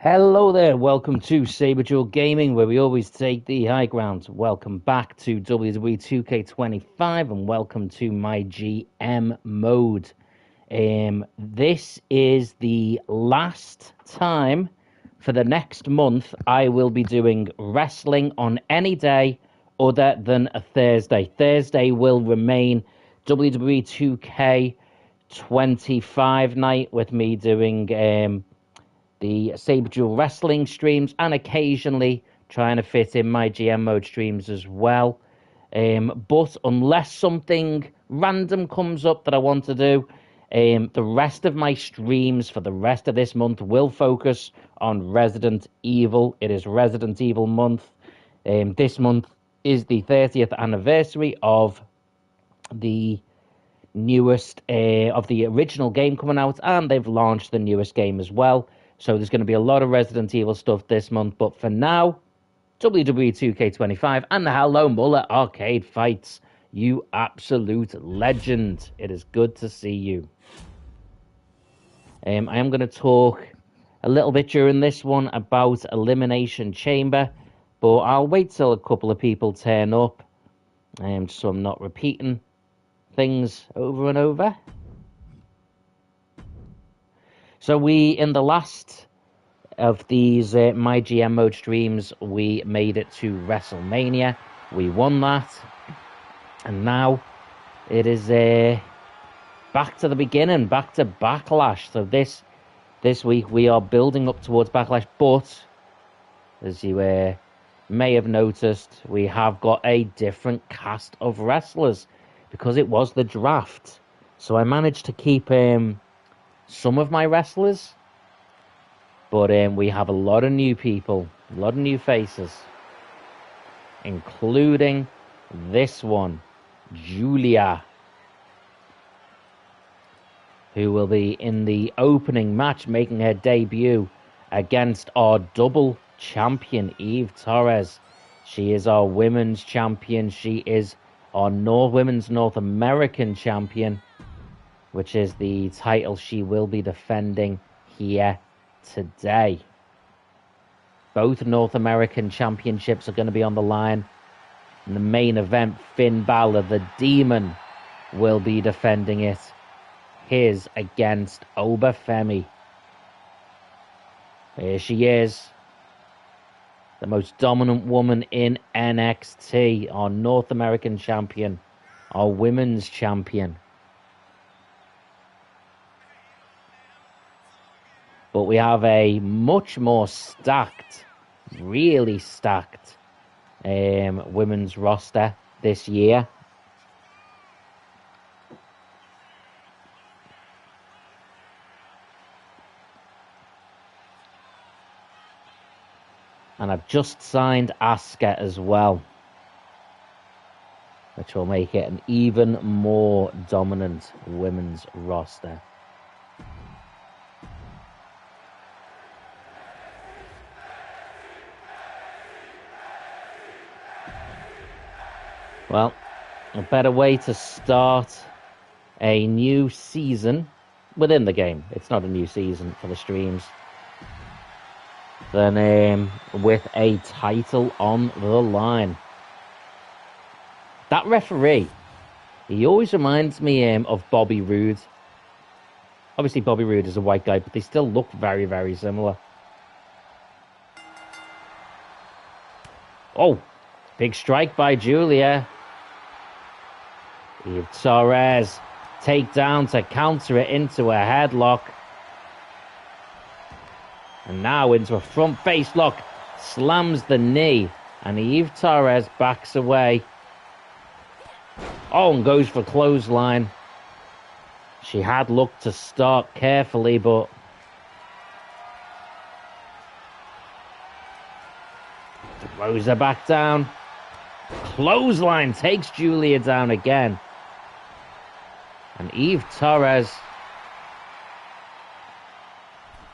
Hello there, welcome to Saberjaw Gaming, where we always take the high ground. Welcome back to WWE2K25 and welcome to MyGm mode. This is the last time for the next month I will be doing wrestling on any day other than a Thursday. Thursday will remain WWE2K25 night with me doing the Saberjaw wrestling streams, and occasionally trying to fit in my GM mode streams as well. But unless something random comes up that I want to do, the rest of my streams for the rest of this month will focus on Resident Evil. It is Resident Evil month. This month is the 30th anniversary of the newest of the original game coming out, and they've launched the newest game as well. So there's going to be a lot of Resident Evil stuff this month. But for now, WWE2K25 and the Hello Mullet Arcade Fights. You absolute legend. It is good to see you. I am going to talk a little bit during this one about Elimination Chamber. But I'll wait till a couple of people turn up. So I'm not repeating things over and over. So in the last of these MyGM mode streams, we made it to WrestleMania. We won that. And now it is back to the beginning, back to Backlash. So this week we are building up towards Backlash. But, as you may have noticed, we have got a different cast of wrestlers because it was the draft. So I managed to keep some of my wrestlers, but we have a lot of new people, a lot of new faces, including this one, Julia, who will be in the opening match, making her debut against our double champion, Eve Torres. She is our women's champion. She is our women's North American champion, which is the title she will be defending here today. Both North American championships are going to be on the line. In the main event, Finn Balor, the Demon, will be defending it. His against Obafemi. Here she is. The most dominant woman in NXT. Our North American champion. Our women's champion. But we have a much more stacked, really stacked women's roster this year. And I've just signed Asuka as well, which will make it an even more dominant women's roster. Well, a better way to start a new season within the game. It's not a new season for the streams. Than with a title on the line. That referee, he always reminds me of Bobby Roode. Obviously, Bobby Roode is a white guy, but they still look very, very similar. Oh, big strike by Julia. Eve Torres, takedown to counter it into a headlock. And now into a front face lock. Slams the knee. And Eve Torres backs away. Oh, and goes for clothesline. She had looked to start carefully, but throws her back down. Clothesline takes Julia down again. And Eve Torres,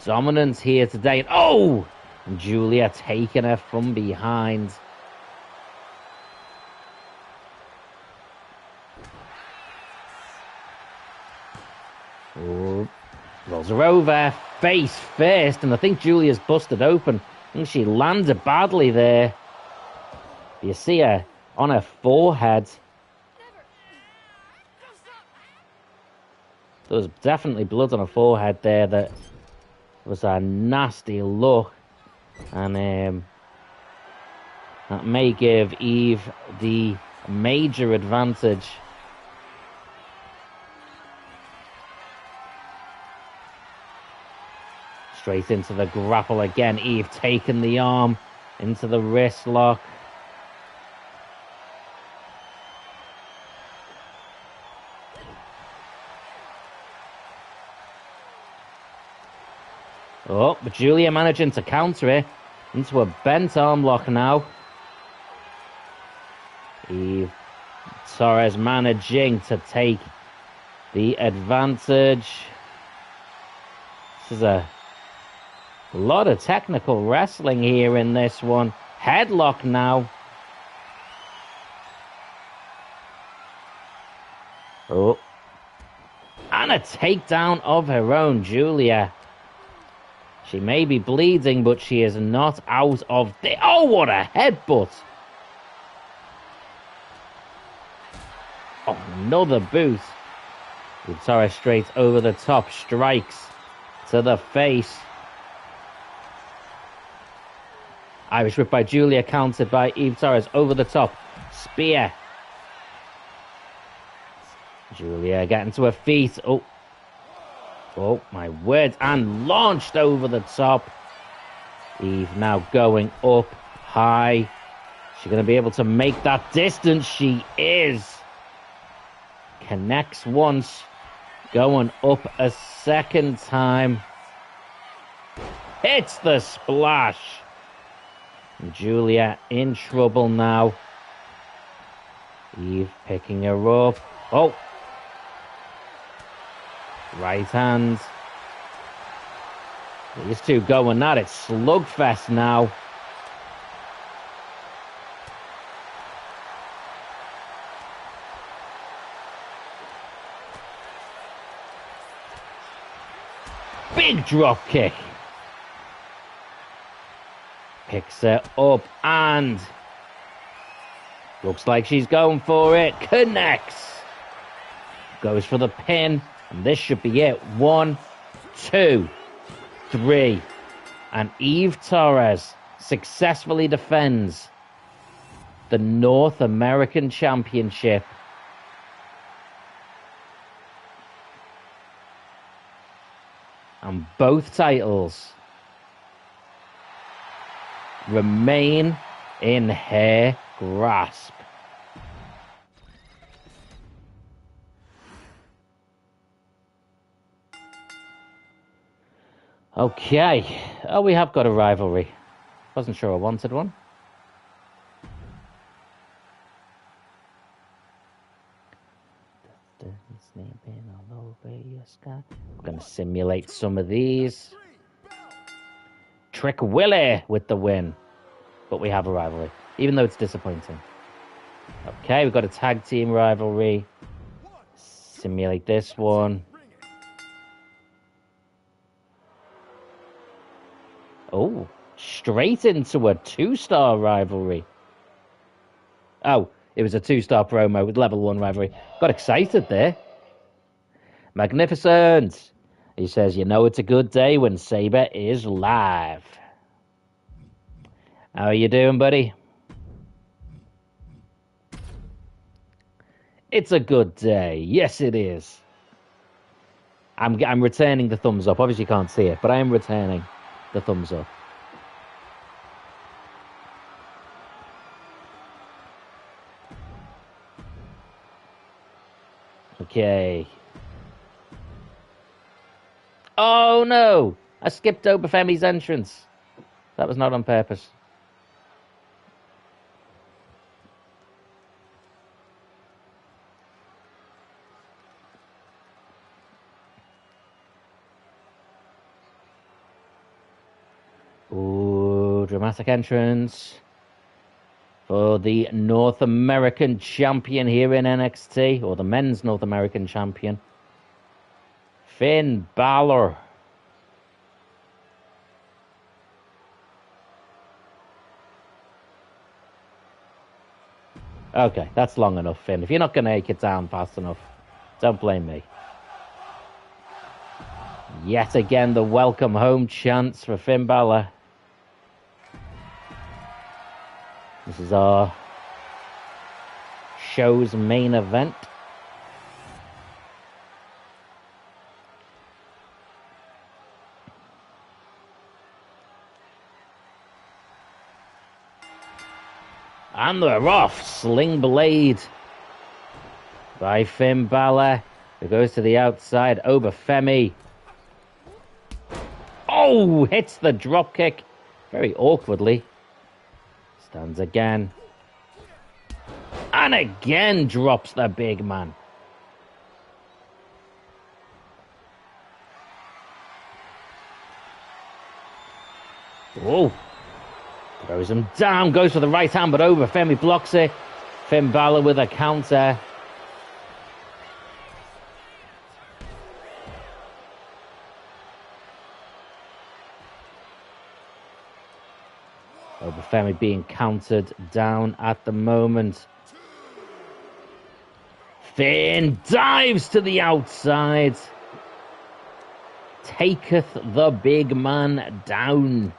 dominant here today. Oh! And Julia taking her from behind. Oh. Rolls her over, face first, and I think Julia's busted open. I think she landed badly there. You see her on her forehead. There was definitely blood on her forehead there. That was a nasty look. And that may give Eve the major advantage. Straight into the grapple again. Eve taking the arm into the wrist lock. Oh, but Julia managing to counter it into a bent arm lock now. Eve Torres managing to take the advantage. This is a lot of technical wrestling here in this one. Headlock now. Oh. And a takedown of her own, Julia. She may be bleeding, but she is not out of the... Oh, what a headbutt. Oh, another boot. Eve Torres straight over the top. Strikes to the face. Irish whip by Julia, countered by Eve Torres. Over the top. Spear. Julia getting to her feet. Oh. Oh, my word. And launched over the top. Eve now going up high. She's going to be able to make that distance. She is. Connects once. Going up a second time. Hits the splash. And Julia in trouble now. Eve picking her up. Oh. Right hand. These two going at it. Slugfest now. Big drop kick. Picks her up and looks like she's going for it. Connects. Goes for the pin. And this should be it. 1, 2, 3. And Eve Torres successfully defends the North American Championship. And both titles remain in her grasp. Okay. Oh, we have got a rivalry. Wasn't sure I wanted one. We're going to simulate some of these. Trick Willie with the win. But we have a rivalry, even though it's disappointing. Okay, we've got a tag team rivalry. Simulate this one. Oh, straight into a 2-star rivalry. Oh, it was a 2-star promo with level 1 rivalry. Got excited there. Magnificent. He says, you know it's a good day when Sabre is live. How are you doing, buddy? It's a good day. Yes, it is. I'm returning the thumbs up. Obviously, you can't see it, but I am returning the thumbs up. Okay. Oh no! I skipped over Femi's entrance. That was not on purpose. Ooh, dramatic entrance for the North American champion here in NXT, or the men's North American champion. Finn Balor. Okay, that's long enough, Finn. If you're not going to make it down fast enough, don't blame me. Yet again, the welcome home chance for Finn Balor. This is our show's main event. And they're off. Sling Blade by Finn Balor. It goes to the outside. Obafemi. Oh, hits the drop kick very awkwardly. Stands again. And again drops the big man. Oh. Throws him down, goes for the right hand, but Obafemi blocks it. Finn Balor with a counter. Obafemi being countered down at the moment. Finn dives to the outside. Taketh the big man down.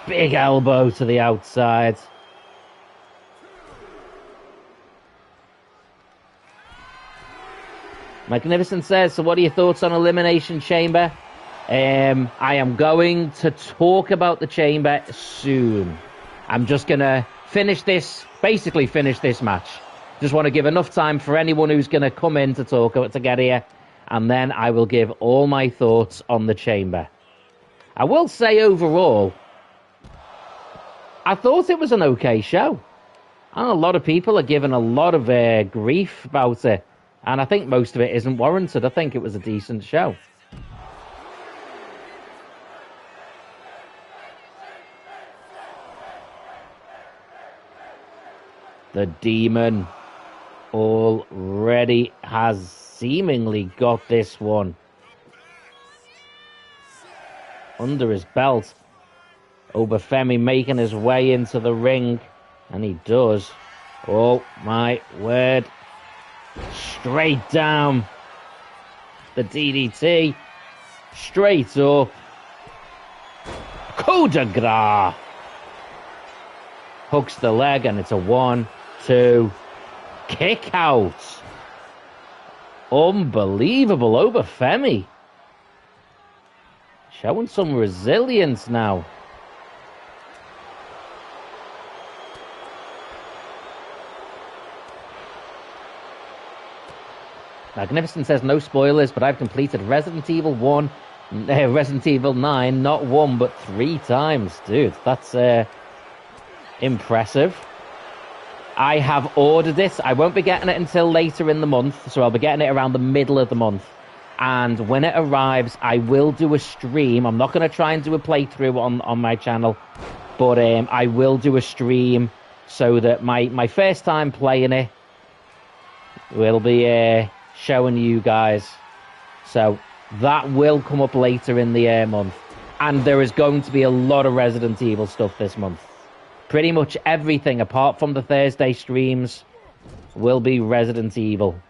Big elbow to the outside. Magnificent says, so what are your thoughts on Elimination Chamber? I am going to talk about the Chamber soon. I'm just going to basically finish this match. Just want to give enough time for anyone who's going to come in to talk to get here. And then I will give all my thoughts on the Chamber. I will say overall, I thought it was an okay show. And a lot of people are giving a lot of grief about it. And I think most of it isn't warranted. I think it was a decent show. The Demon already has seemingly got this one under his belt. Obafemi making his way into the ring, and he does. Oh my word. Straight down. The DDT. Straight up. Coup de grace. Hooks the leg, and it's a 1-2 kick out. Unbelievable. Obafemi showing some resilience now. Magnificent says, no spoilers, but I've completed Resident Evil 9, not one, but 3 times. Dude, that's impressive. I have ordered it. I won't be getting it until later in the month, so I'll be getting it around the middle of the month. And when it arrives, I will do a stream. I'm not going to try and do a playthrough on my channel, but I will do a stream so that my first time playing it will be showing you guys. So that will come up later in the month. And there is going to be a lot of Resident Evil stuff this month. Pretty much everything apart from the Thursday streams will be Resident Evil.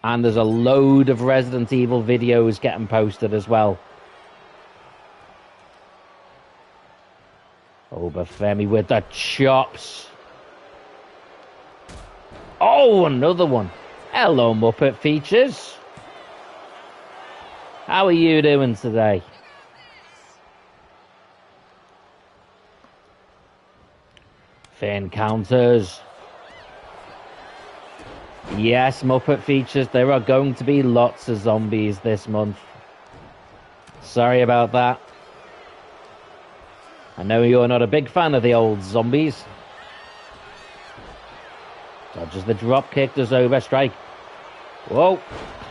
And there's a load of Resident Evil videos getting posted as well. Obafemi with the chops. Oh, another one. Hello, Muppet Features. How are you doing today? Finn counters. Yes, Muppet Features, there are going to be lots of zombies this month. Sorry about that. I know you're not a big fan of the old zombies. Dodges the drop kick, does over strike. Whoa,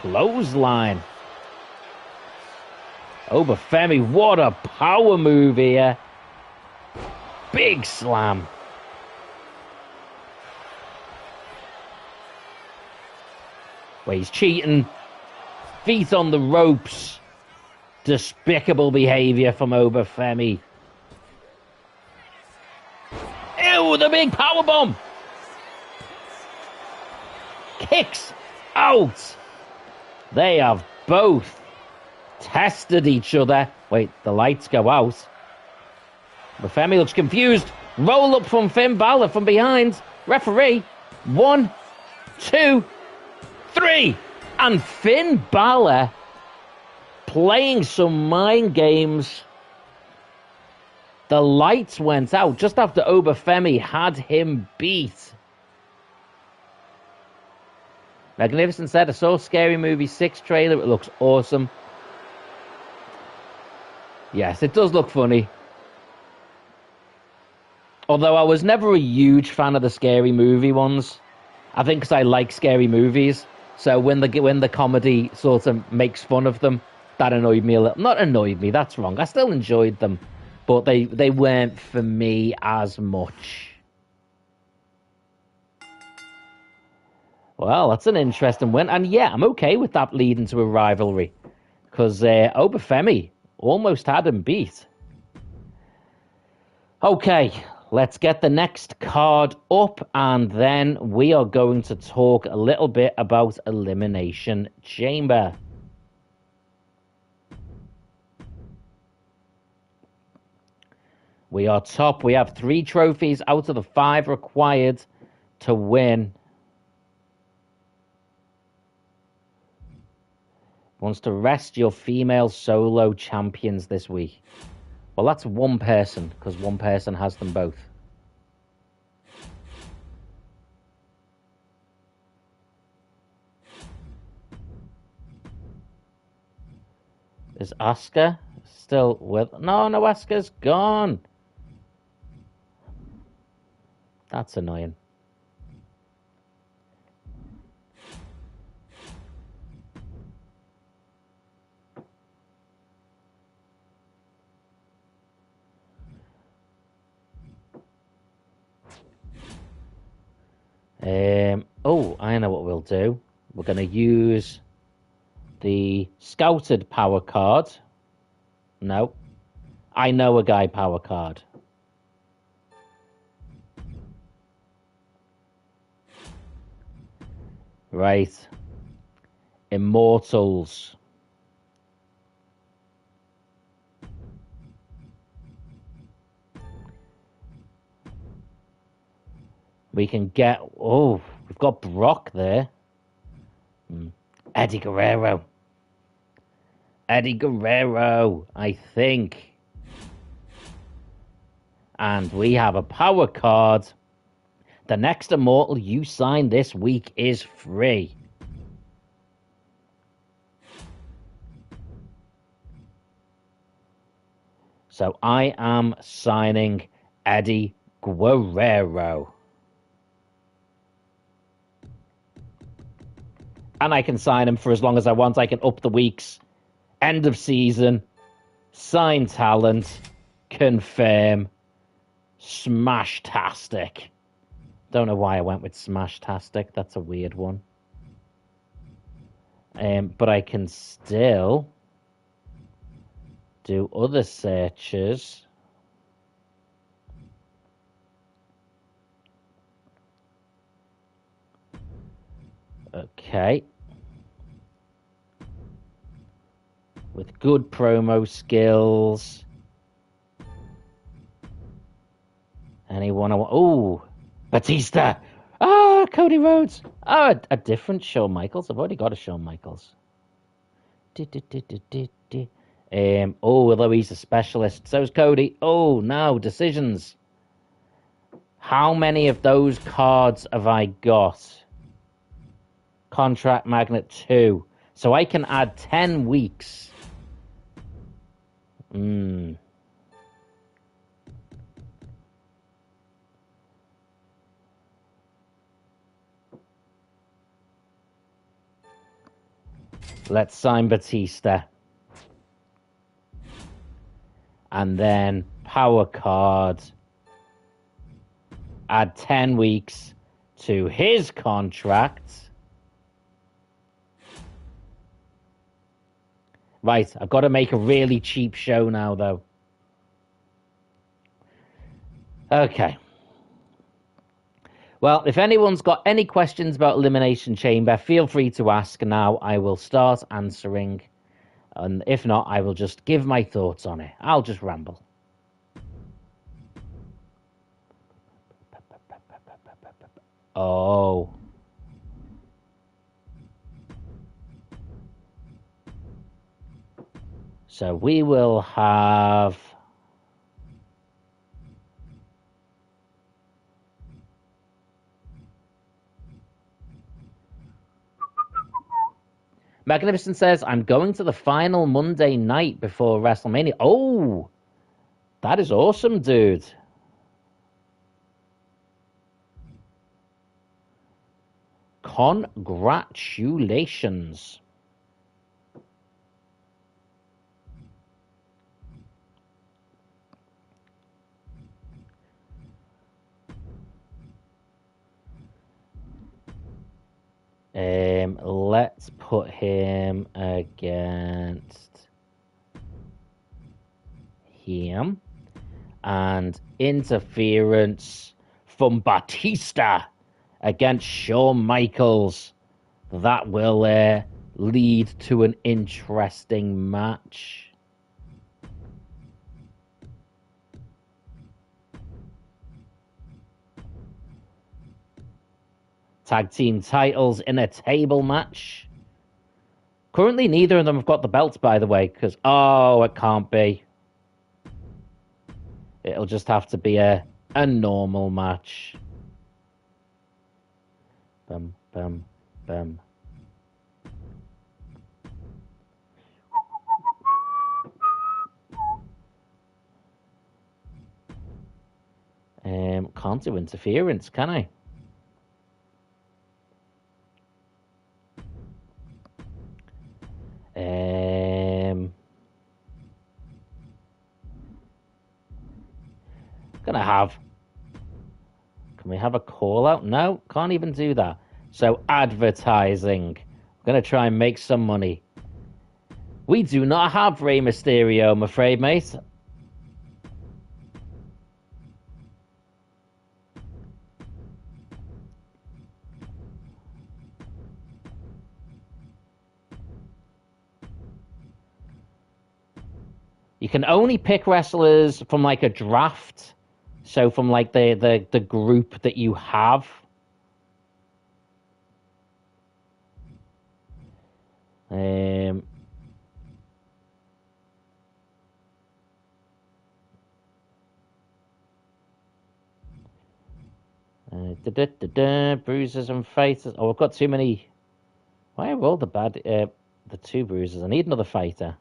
clothesline. Obafemi, what a power move here. Big slam. Well, he's cheating. Feet on the ropes. Despicable behavior from Obafemi. Ew, the big powerbomb. Kicks out. They have both tested each other. Wait, the lights go out. Obafemi looks confused. Roll up from Finn Balor from behind. Referee. 1, 2, 3. And Finn Balor playing some mind games. The lights went out just after Obafemi had him beat. Magnificent said, I saw Scary Movie 6 trailer. It looks awesome. Yes, it does look funny. Although I was never a huge fan of the Scary Movie ones. I think because I like scary movies. So when the comedy sort of makes fun of them, that annoyed me a little. Not annoyed me, that's wrong. I still enjoyed them. But they weren't for me as much. Well, that's an interesting win. And yeah, I'm okay with that leading to a rivalry. Because Obafemi almost had him beat. Okay, let's get the next card up. And then we are going to talk a little bit about Elimination Chamber. We are top. We have 3 trophies out of the 5 required to win. Wants to rest your female solo champions this week. Well, that's one person, because one person has them both. Is Asuka still with... No, Asuka's gone. That's annoying. Oh, I know what we'll do. We're going to use the Scouted power card. No. I know a guy power card. Right. Immortals. We can get... Oh, we've got Brock there. Eddie Guerrero. Eddie Guerrero, I think. And we have a power card. The next Immortal you sign this week is free. So I am signing Eddie Guerrero. And I can sign him for as long as I want. I can up the weeks. End of season. Sign talent. Confirm. Smash-tastic. Don't know why I went with Smash-tastic. That's a weird one. But I can still do other searches. Okay. With good promo skills. Anyone? Oh, Batista. Ah, Cody Rhodes. Oh, a different Shawn Michaels. I've already got a Shawn Michaels. Although he's a specialist. So's Cody. Oh, no. Decisions. How many of those cards have I got? Contract Magnet 2. So I can add 10 weeks. Let's sign Batista. And then power card. Add 10 weeks to his contract. Right, I've got to make a really cheap show now, though. Okay. Well, if anyone's got any questions about Elimination Chamber, feel free to ask now. I will start answering. And if not, I will just give my thoughts on it. I'll just ramble. Oh. So we will have... Magnificent says, I'm going to the final Monday night before WrestleMania. Oh, that is awesome, dude. Congratulations. Let's put him against him. And interference from Batista against Shawn Michaels. That will lead to an interesting match. Tag team titles in a table match. Currently, neither of them have got the belts, by the way, because, oh, it can't be. It'll just have to be a normal match. Bum, bum, bum. Can't do interference, can I? Gonna have... Can we have a call out? No, can't even do that. So advertising. I'm gonna try and make some money. We do not have Rey Mysterio, I'm afraid, mate. You can only pick wrestlers from like a draft. So from like the group that you have. Bruisers and fighters. Oh, I've got too many. Why are all the bad? The two bruisers. I need another fighter.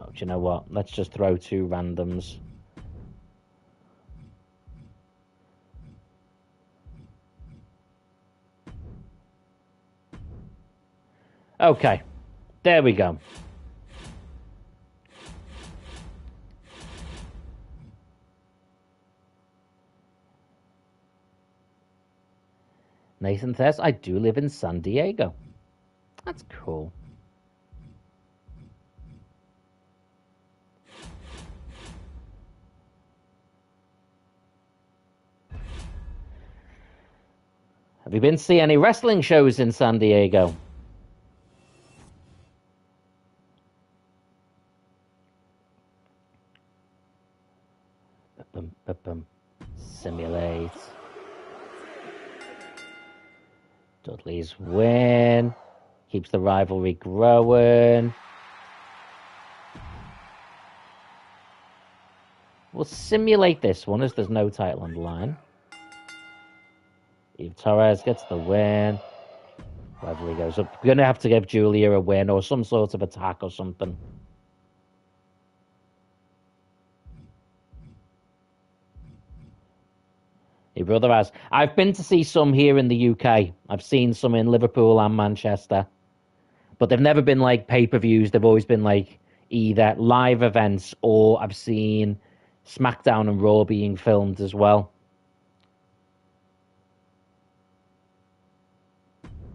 Oh, do you know what? Let's just throw two randoms. Okay, there we go. Nathan says, I do live in San Diego. That's cool. Have you been to see any wrestling shows in San Diego? Simulate. Dudley's win. Keeps the rivalry growing. We'll simulate this one as there's no title on the line. Eve Torres gets the win. Rivalry goes up. We're going to have to give Julia a win or some sort of attack or something. Your brother has. I've been to see some here in the UK. I've seen some in Liverpool and Manchester. But they've never been like pay-per-views. They've always been like either live events, or I've seen SmackDown and Raw being filmed as well.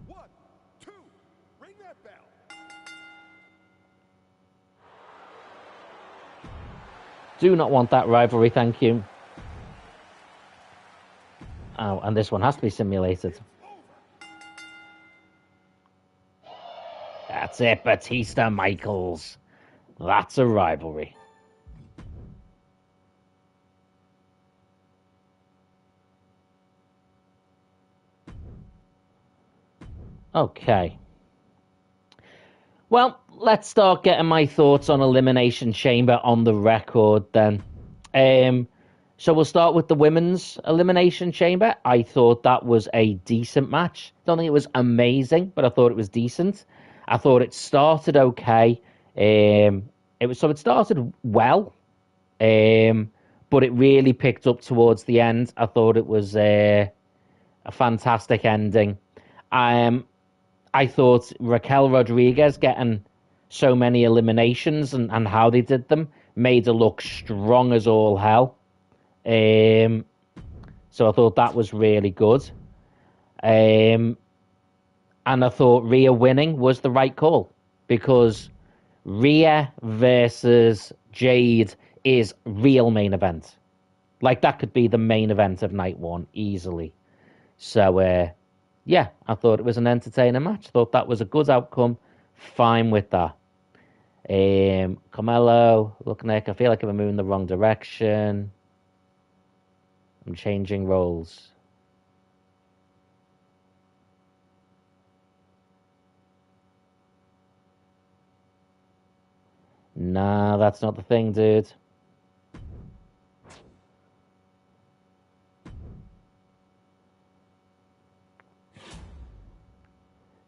One, two, ring that bell. Do not want that rivalry, thank you. Oh, and this one has to be simulated. That's it, Batista Michaels. That's a rivalry. Okay. Well, let's start getting my thoughts on Elimination Chamber on the record then. So we'll start with the women's Elimination Chamber. I thought that was a decent match. Don't think it was amazing, but I thought it was decent. I thought it started okay. It started well, but it really picked up towards the end. I thought it was a fantastic ending. I thought Raquel Rodriguez getting so many eliminations and how they did them made her look strong as all hell. So I thought that was really good. And I thought Rhea winning was the right call, because Rhea versus Jade is real main event. Like, that could be the main event of night one easily. So, yeah, I thought it was an entertaining match. Thought that was a good outcome. Fine with that. Carmelo, looking like I feel like I'm moving the wrong direction. I'm changing roles. Nah, that's not the thing, dude.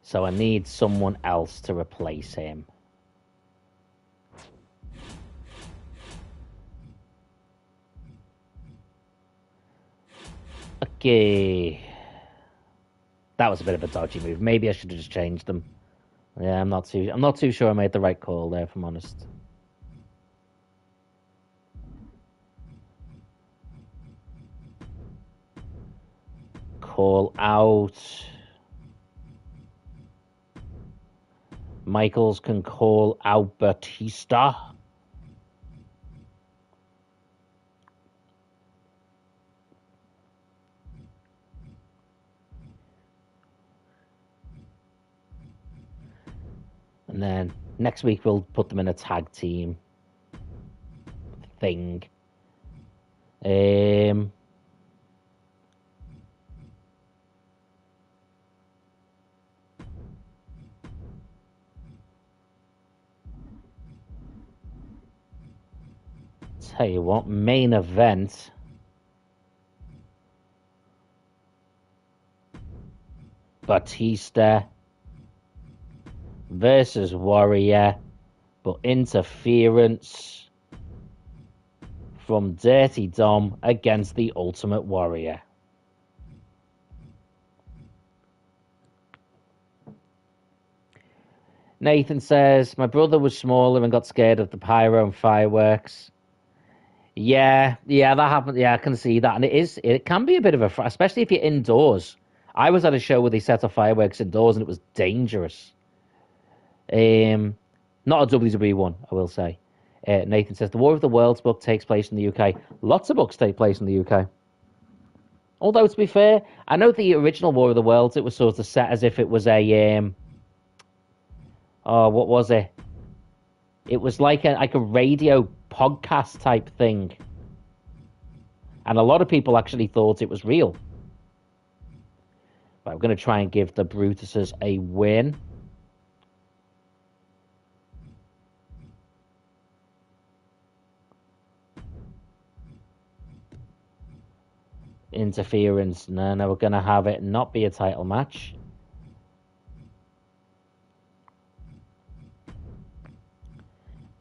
So I need someone else to replace him. Okay. That was a bit of a dodgy move. Maybe I should have just changed them. Yeah, I'm not too sure I made the right call there, if I'm honest. Call out. Michaels can call out Batista. And then next week we'll put them in a tag team thing. Tell you what, main event. Batista versus Warrior, but interference from Dirty Dom against the Ultimate Warrior. Nathan says, my brother was smaller and got scared of the pyro and fireworks. Yeah, that happened. Yeah, I can see that. And it can be a bit of a, especially if you're indoors. I was at a show where they set off fireworks indoors and it was dangerous. Not a WWE one, I will say. Nathan says, the War of the Worlds book takes place in the UK. Lots of books take place in the UK. Although, to be fair, I know the original War of the Worlds, it was sort of set as if it was a, what was it? It was like a radio podcast type thing. And a lot of people actually thought it was real. But I'm going to try and give the Brutuses a win. Interference. No, we're going to have it not be a title match.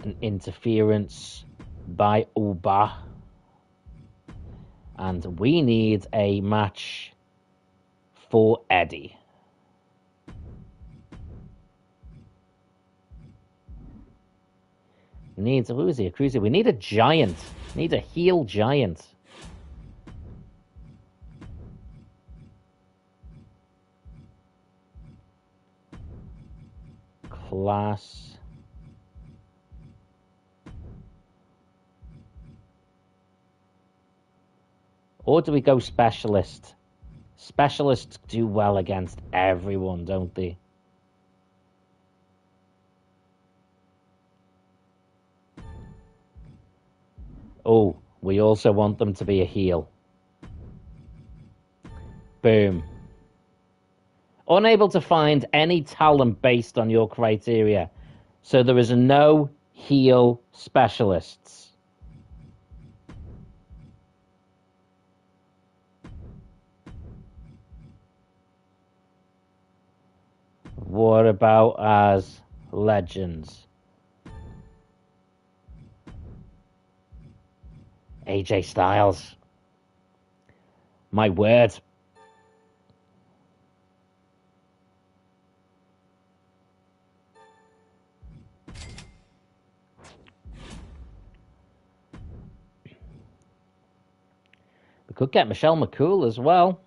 An interference by Uba. And we need a match for Eddie. Needs, who is he? A cruiser. We need a giant. Need a heel giant. Class. Or do we go specialist? Specialists do well against everyone, don't they? Oh, we also want them to be a heel. Boom. Unable to find any talent based on your criteria. So there is no heel specialists. What about as legends? AJ Styles. My word. We could get Michelle McCool as well.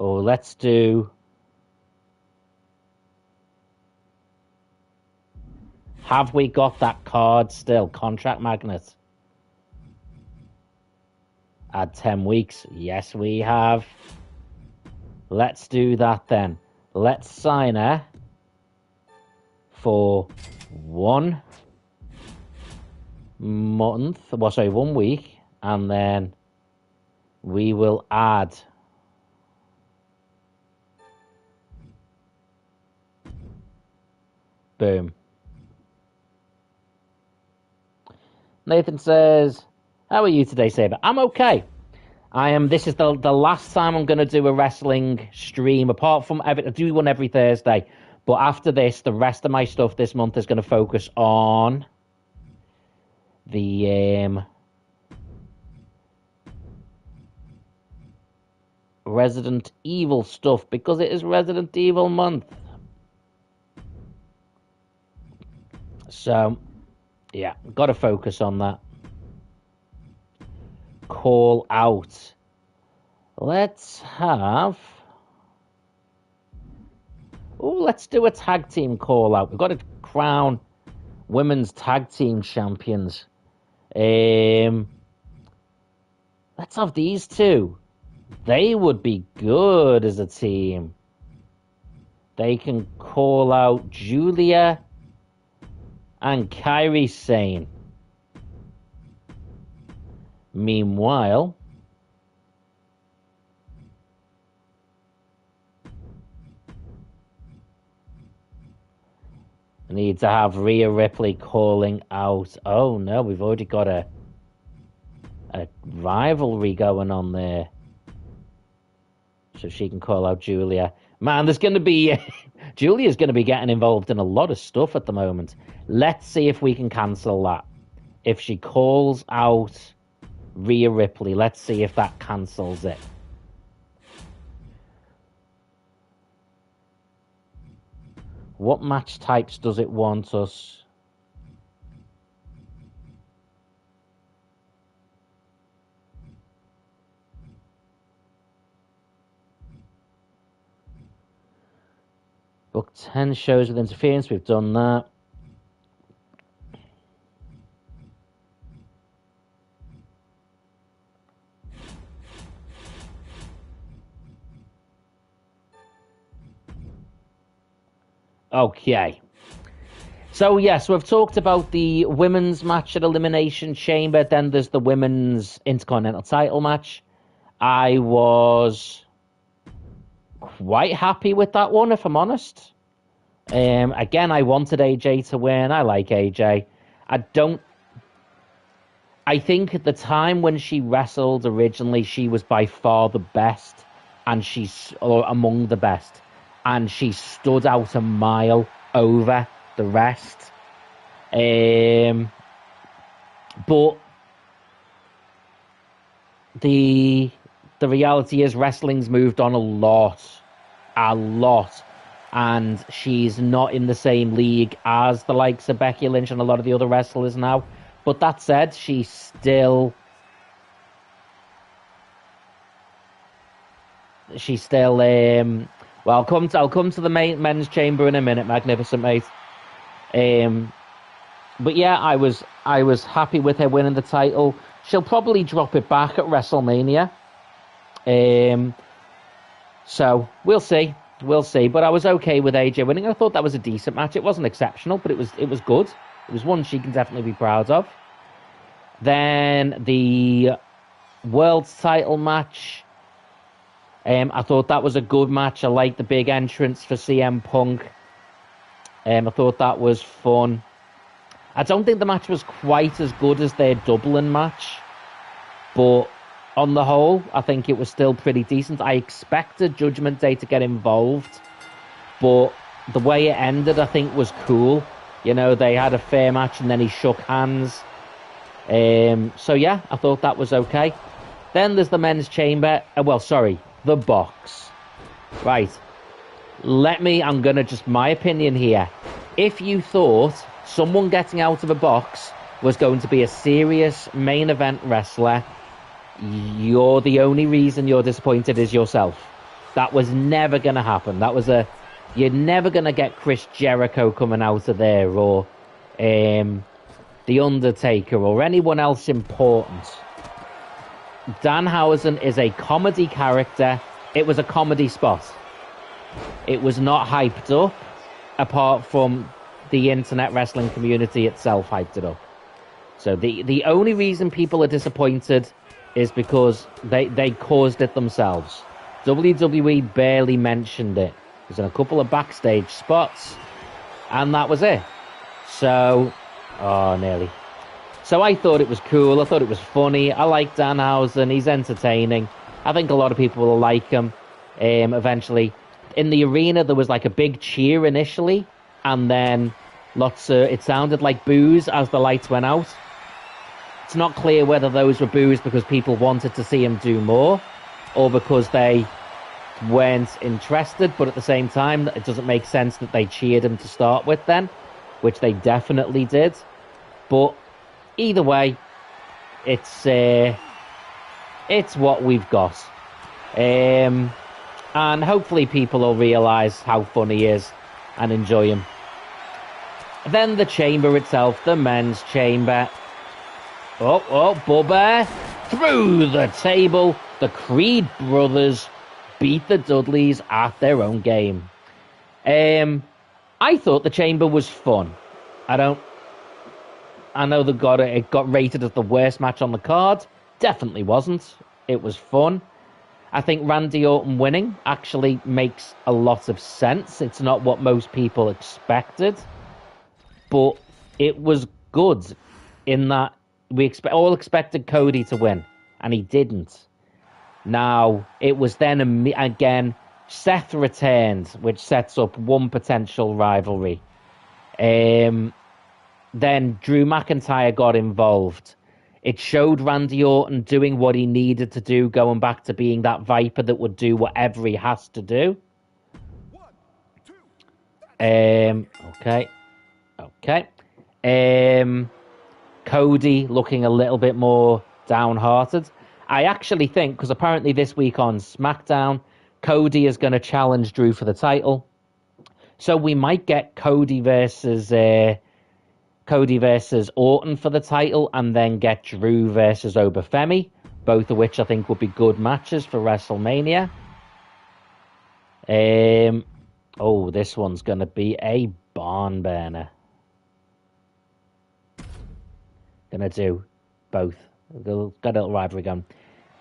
Oh, let's do... Have we got that card still? Contract magnet. Add 10 weeks. Yes, we have. Let's do that then. Let's sign her for 1 month. Well, sorry, 1 week. And then we will add... Boom. Nathan says, how are you today, Saber? I'm okay. I am. This is the last time I'm going to do a wrestling stream, apart from I do one every Thursday. But after this, the rest of my stuff this month is going to focus on the Resident Evil stuff, because it is Resident Evil month. So, yeah, got to focus on that. Call out. Let's have... Oh, let's do a tag team call out. We've got to crown women's tag team champions. Let's have these two. They would be good as a team. They can call out Julia and Kairi Sane. Meanwhile, I need to have Rhea Ripley calling out. Oh no, we've already got a rivalry going on there. So she can call out Julia. Man, there's going to be... Julia's going to be getting involved in a lot of stuff at the moment. Let's see if we can cancel that. If she calls out Rhea Ripley, let's see if that cancels it. What match types does it want us? Book 10 shows with interference. We've done that. Okay. So, yes, we've talked about the women's match at Elimination Chamber. Then there's the women's Intercontinental title match. I was quite happy with that one, if I'm honest. Again, I wanted AJ to win. I like AJ. I think at the time when she wrestled originally, she was by far the best, or among the best, and she stood out a mile over the rest. But the reality is wrestling's moved on a lot, and she's not in the same league as the likes of Becky Lynch and a lot of the other wrestlers now. But that said, she's still well, I'll come to the men's chamber in a minute, Magnificent Mate. But yeah, I was happy with her winning the title. She'll probably drop it back at WrestleMania. So we'll see. But I was okay with AJ winning. I thought that was a decent match. It wasn't exceptional, but it was good. It was one she can definitely be proud of. Then the world title match. I thought that was a good match. I liked the big entrance for CM Punk. I thought that was fun. I don't think the match was quite as good as their Dublin match, but on the whole, I think it was still pretty decent. I expected Judgment Day to get involved, but the way it ended, I think, was cool. You know, they had a fair match and then he shook hands. So yeah, I thought that was okay. Then there's the men's chamber. The box. Right. I'm going to just my opinion here. If you thought someone getting out of a box was going to be a serious main event wrestler, you're the only reason you're disappointed is yourself. That was never going to happen. You're never going to get Chris Jericho coming out of there, or The Undertaker, or anyone else important. Danhausen is a comedy character. It was a comedy spot. It was not hyped up, apart from the internet wrestling community itself hyped it up. So the only reason people are disappointed is because they caused it themselves. WWE barely mentioned it. It was in a couple of backstage spots, and that was it. So, nearly. So I thought it was cool. I thought it was funny. I like Danhausen. He's entertaining. I think a lot of people will like him eventually. In the arena, there was like a big cheer initially, and then it sounded like boos as the lights went out. It's not clear whether those were boos because people wanted to see him do more, or because they weren't interested, but at the same time, it doesn't make sense that they cheered him to start with then, which they definitely did. But either way, it's what we've got. And hopefully people will realise how funny he is and enjoy him. Then the chamber itself, the men's chamber. Bubba through the table. The Creed brothers beat the Dudleys at their own game. I thought the chamber was fun. I know it got rated as the worst match on the card. Definitely wasn't. It was fun. I think Randy Orton winning actually makes a lot of sense. It's not what most people expected, but it was good in that we all expected Cody to win, and he didn't. Now, it was then again, Seth returned, which sets up one potential rivalry. Then Drew McIntyre got involved. It showed Randy Orton doing what he needed to do, going back to being that Viper that would do whatever he has to do. Okay. Cody looking a little bit more downhearted. I actually think, because apparently this week on SmackDown, Cody is going to challenge Drew for the title. So we might get Cody versus Orton for the title, and then get Drew versus Obafemi, both of which I think would be good matches for WrestleMania. This one's going to be a barn burner. Going to do both. Got a little rivalry going.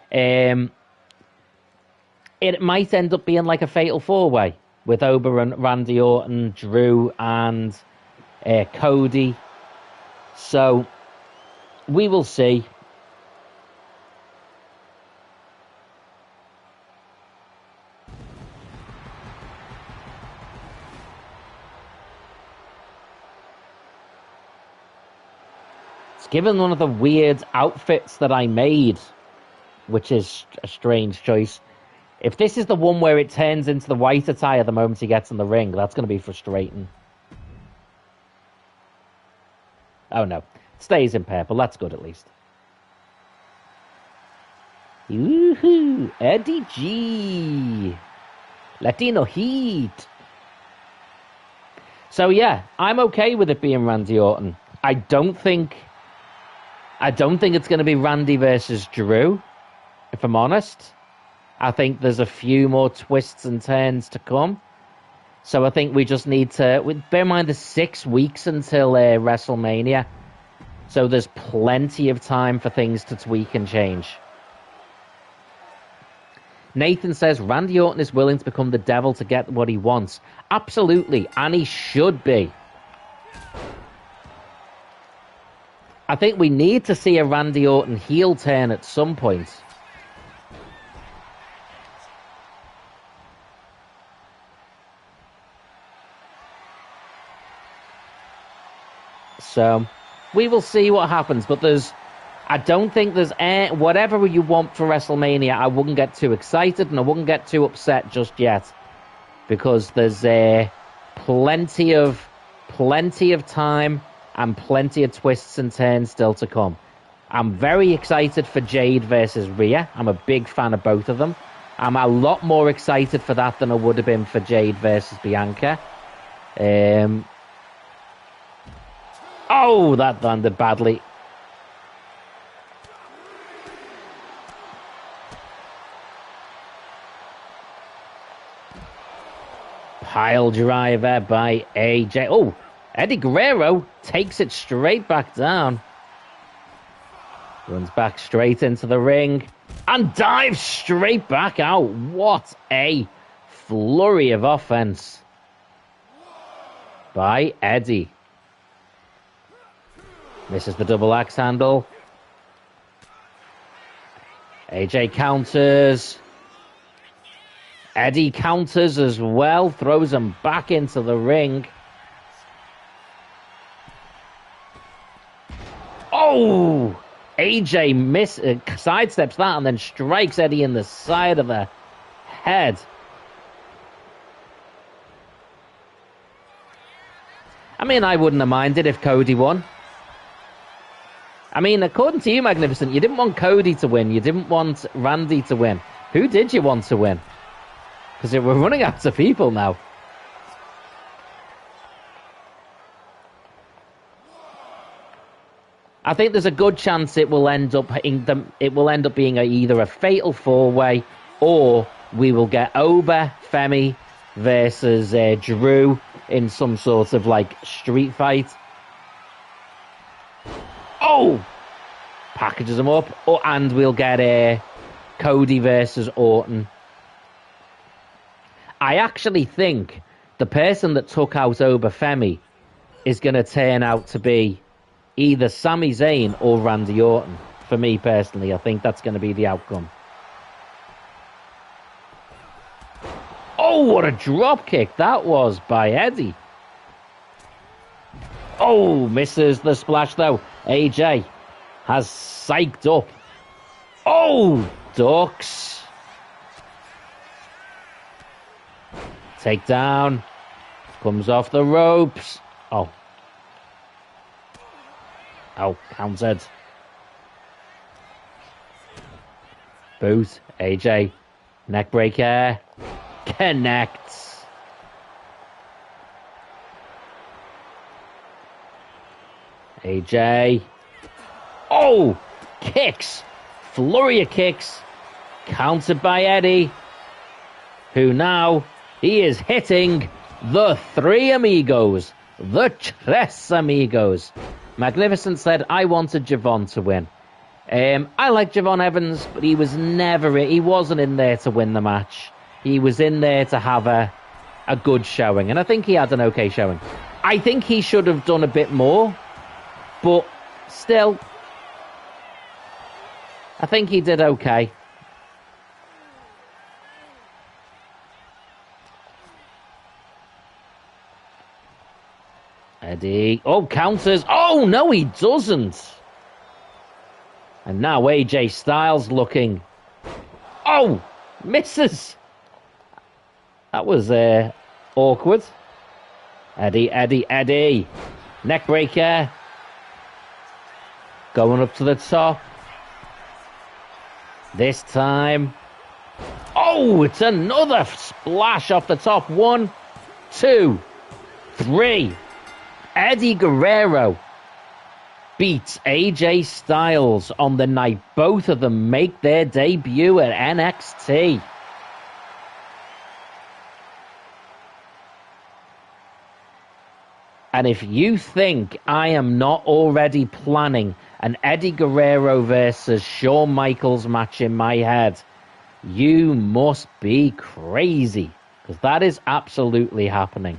It might end up being like a fatal four-way with Oba and Randy Orton, Drew, and Cody. So we will see. It's given one of the weird outfits that I made, which is a strange choice. If this is the one where it turns into the white attire the moment he gets in the ring, that's going to be frustrating. Oh no, it stays in purple. That's good at least. Woohoo! Eddie G. Latino Heat. So yeah, I'm okay with it being Randy Orton. I don't think it's going to be Randy versus Drew, if I'm honest. I think there's a few more twists and turns to come. So I think we just need to... Bear in mind, there's 6 weeks until WrestleMania. So there's plenty of time for things to tweak and change. Nathan says, Randy Orton is willing to become the devil to get what he wants. Absolutely, and he should be. I think we need to see a Randy Orton heel turn at some point. So, we will see what happens, but I don't think there's whatever you want for WrestleMania. I wouldn't get too excited and I wouldn't get too upset just yet, because there's plenty of time and plenty of twists and turns still to come. I'm very excited for Jade versus Rhea. I'm a big fan of both of them. I'm a lot more excited for that than I would have been for Jade versus Bianca. Oh, that landed badly. Pile driver by AJ. Oh, Eddie Guerrero takes it straight back down. Runs back straight into the ring and dives straight back out. What a flurry of offense by Eddie. Misses the double axe handle. AJ counters. Eddie counters as well. Throws him back into the ring. Oh! AJ sidesteps that and then strikes Eddie in the side of the head. I mean, I wouldn't have minded if Cody won. I mean, according to you, Magnificent, you didn't want Cody to win. You didn't want Randy to win. Who did you want to win? Because we're running out of people now. I think there's a good chance it will end up being either a fatal 4-way, or we will get Oba, Femi versus Drew in some sort of like street fight. Oh! Packages them up. Oh, and we'll get Cody versus Orton. I actually think the person that took out Oba Femi is going to turn out to be either Sami Zayn or Randy Orton. For me personally, I think that's going to be the outcome. Oh, what a drop kick that was by Eddie. Oh, misses the splash though. AJ has psyched up. Oh, ducks. Takedown. Comes off the ropes. Oh. Oh, countered. Boot. AJ. Neckbreaker. Connects. AJ. Oh! Kicks. Flurry of kicks. Countered by Eddie. Who now, he is hitting the Three Amigos. The Tres Amigos. Magnificent said, I wanted Javon to win. I like Javon Evans, but he wasn't in there to win the match. He was in there to have a good showing, and I think he had an okay showing. I think he should have done a bit more, but still, I think he did okay. Eddie. Oh, counters. Oh, no, he doesn't. And now AJ Styles looking. Oh, misses. That was awkward. Eddie. Neckbreaker. Going up to the top. This time. Oh, it's another splash off the top. 1, 2, 3. Eddie Guerrero beats AJ Styles on the night both of them make their debut at NXT. And if you think I am not already planning an Eddie Guerrero versus Shawn Michaels match in my head, you must be crazy, because that is absolutely happening.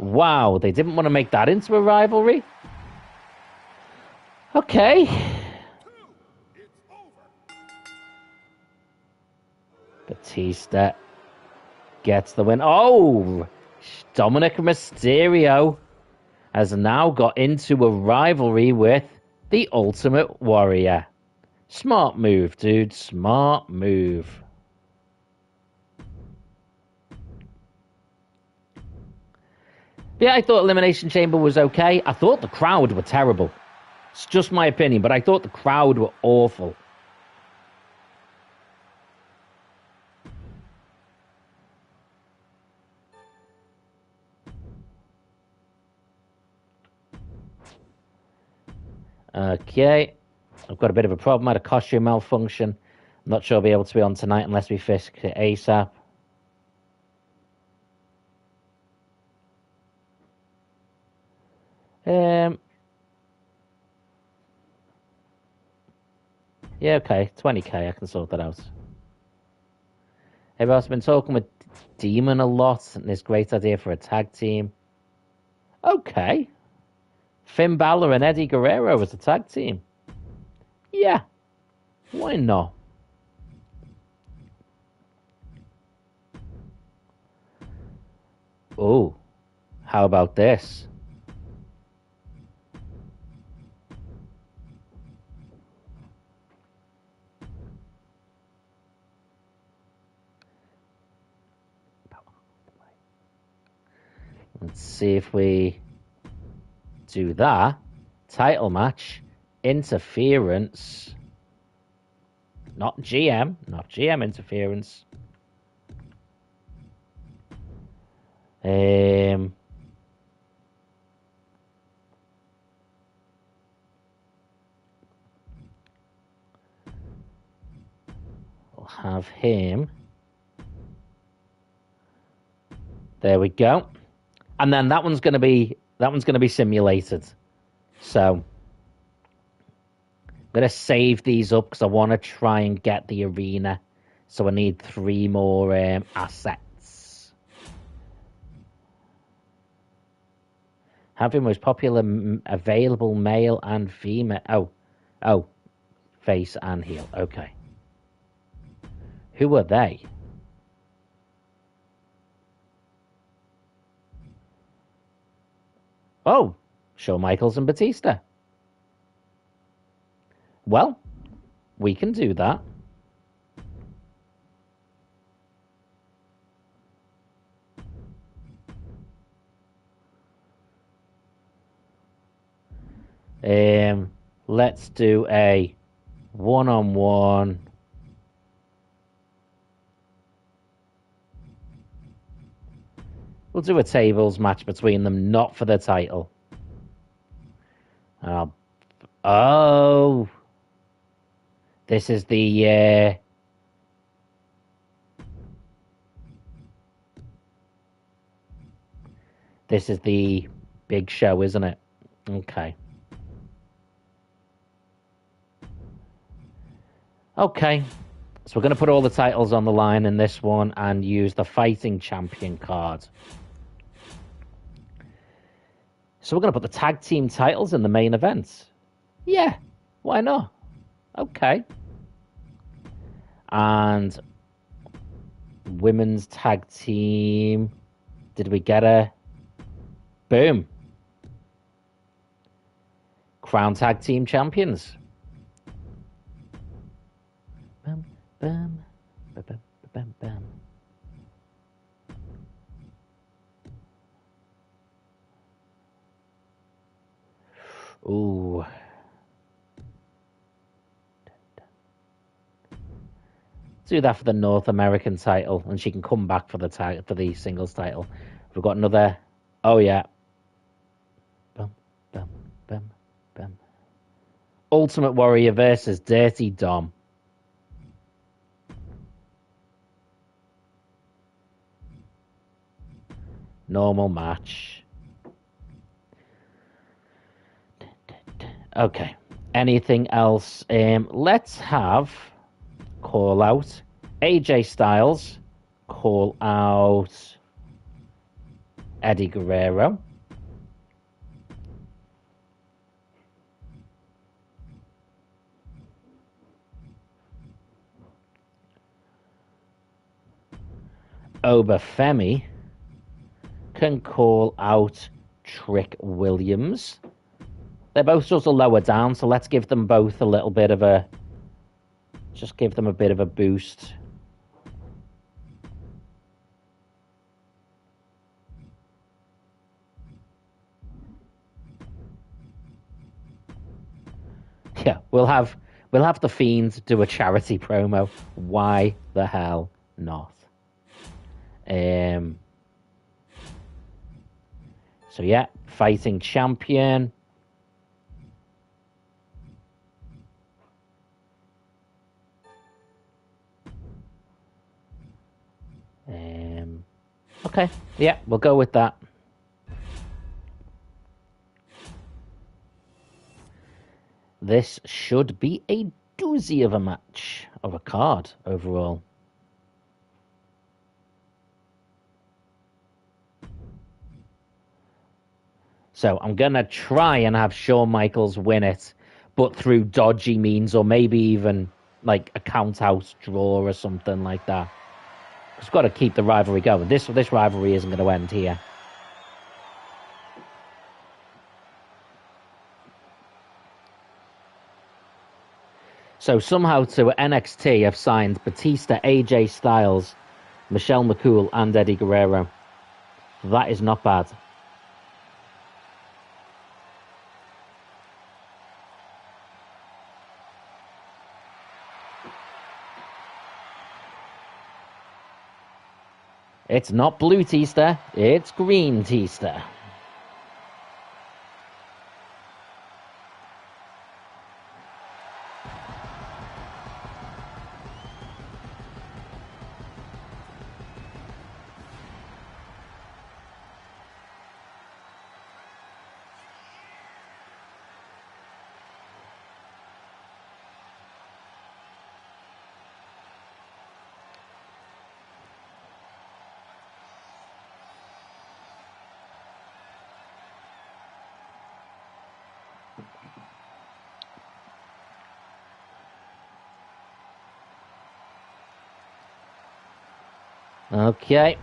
Wow, they didn't want to make that into a rivalry? Okay. Batista gets the win. Oh, Dominic Mysterio has now got into a rivalry with the Ultimate Warrior. Smart move, dude. Smart move. Yeah, I thought Elimination Chamber was okay. I thought the crowd were terrible. It's just my opinion, but I thought the crowd were awful. Okay. I've got a bit of a problem. I had a costume malfunction. I'm not sure I'll be able to be on tonight unless we fix it ASAP. Yeah, okay. 20k, I can sort that out. I've also been talking with Demon a lot, and this great idea for a tag team. Okay. Finn Balor and Eddie Guerrero as a tag team. Yeah. Why not? Oh, how about this? Let's see if we do that. Title match. Interference. Not GM. Not GM interference. We'll have him. There we go. And then that one's gonna be simulated. So I'm gonna save these up because I want to try and get the arena. So I need 3 more assets. Having most popular available male and female. Oh, face and heel. Okay. Who are they? Oh, Shawn Michaels and Batista. Well, we can do that. Let's do a one-on-one. We'll do a tables match between them, not for the title. Oh, this is the this is the big show, isn't it? Okay. Okay. So we're going to put all the titles on the line in this one and use the fighting champion card. So we're going to put the tag team titles in the main event. Yeah, why not? Okay. And women's tag team. Did we get a... Boom. Crown Tag Team Champions. Bam, bam, bam, bam, bam, bam. Ooh. Do that for the North American title, and she can come back for the singles title. We've got another. Oh yeah. Bum, bum, bum, bum. Ultimate Warrior versus Dirty Dom. Normal match. Okay. Anything else? Let's have call out AJ Styles. Call out Eddie Guerrero. Obafemi can call out Trick Williams. They're both sort of lower down, so let's give them both a little bit of a... Just give them a bit of a boost. Yeah, we'll have the Fiend do a charity promo. Why the hell not? So yeah, fighting champion. Okay, yeah, we'll go with that. This should be a doozy of a match, of a card overall. So I'm going to try and have Shawn Michaels win it, but through dodgy means, or maybe even like a count-out draw or something like that. It's got to keep the rivalry going. This rivalry isn't going to end here. So somehow to NXT have signed Batista, AJ Styles, Michelle McCool, and Eddie Guerrero. That is not bad. It's not blue Tista, it's green Tista. Okay,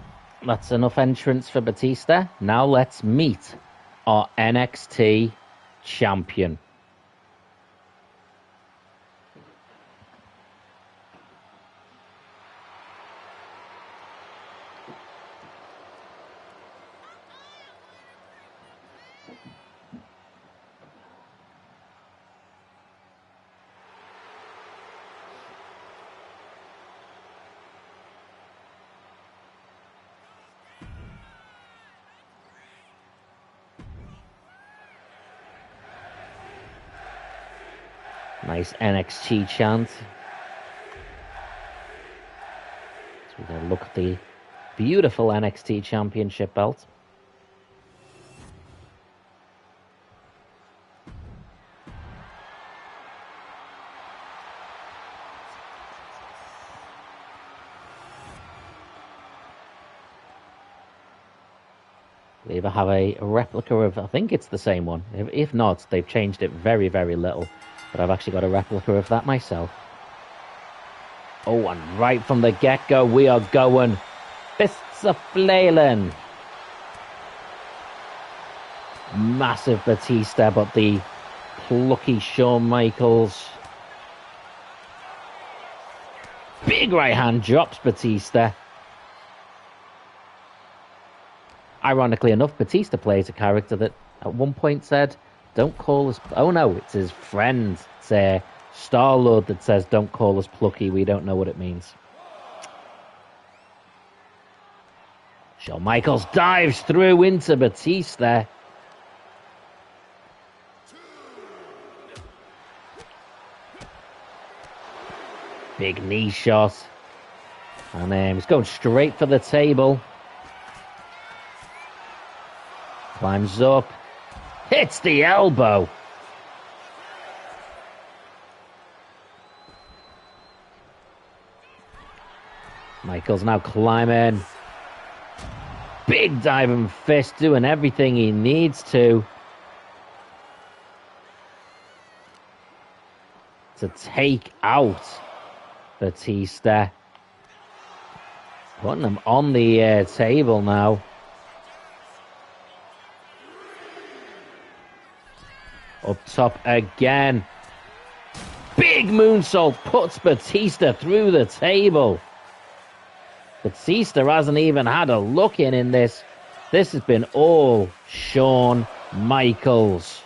that's enough entrance for Batista. Now let's meet our NXT champion. Nice NXT chant. So we're going to look at the beautiful NXT Championship belt. They either have a replica of, I think it's the same one. If not, they've changed it very, very little. But I've actually got a replica of that myself. Oh, and right from the get-go, we are going fists a flailing. Massive Batista, but the plucky Shawn Michaels. Big right hand drops Batista. Ironically enough, Batista plays a character that at one point said, don't call us... Oh no, it's his friend. It's Star-Lord that says, don't call us plucky, we don't know what it means. Shawn Michaels dives through into Batista. Big knee shot. And he's going straight for the table. Climbs up. Hits the elbow. Michaels now climbing. Big diving fist, doing everything he needs to take out Batista. Putting him on the table now. Up top again. Big moonsault puts Batista through the table. Batista hasn't even had a look in this. This has been all Shawn Michaels.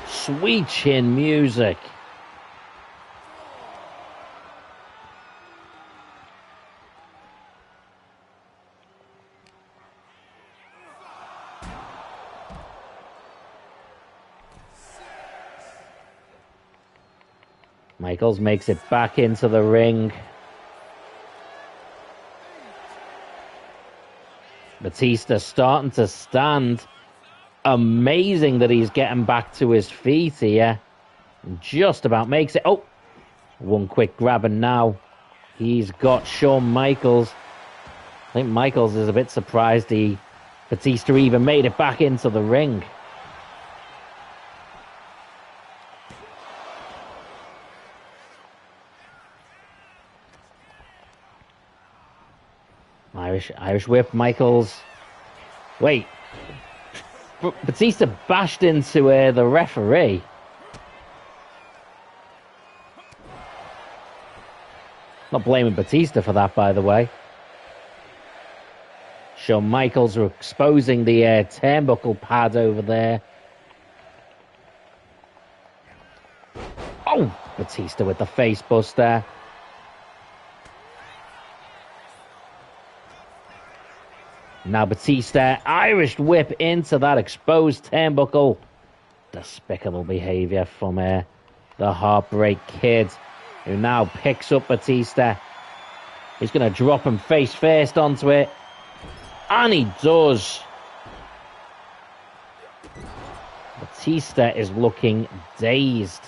Sweet chin music. Michaels makes it back into the ring. Batista starting to stand. Amazing that he's getting back to his feet here. Just about makes it. Oh, one quick grab and now he's got Shawn Michaels. I think Michaels is a bit surprised Batista even made it back into the ring. Irish whip, Michaels. Wait. Batista bashed into the referee. Not blaming Batista for that, by the way. Shawn Michaels are exposing the turnbuckle pad over there. Oh, Batista with the face buster. Now Batista, Irish whip into that exposed turnbuckle. Despicable behavior from the Heartbreak Kid, who now picks up Batista. He's going to drop him face first onto it. And he does. Batista is looking dazed.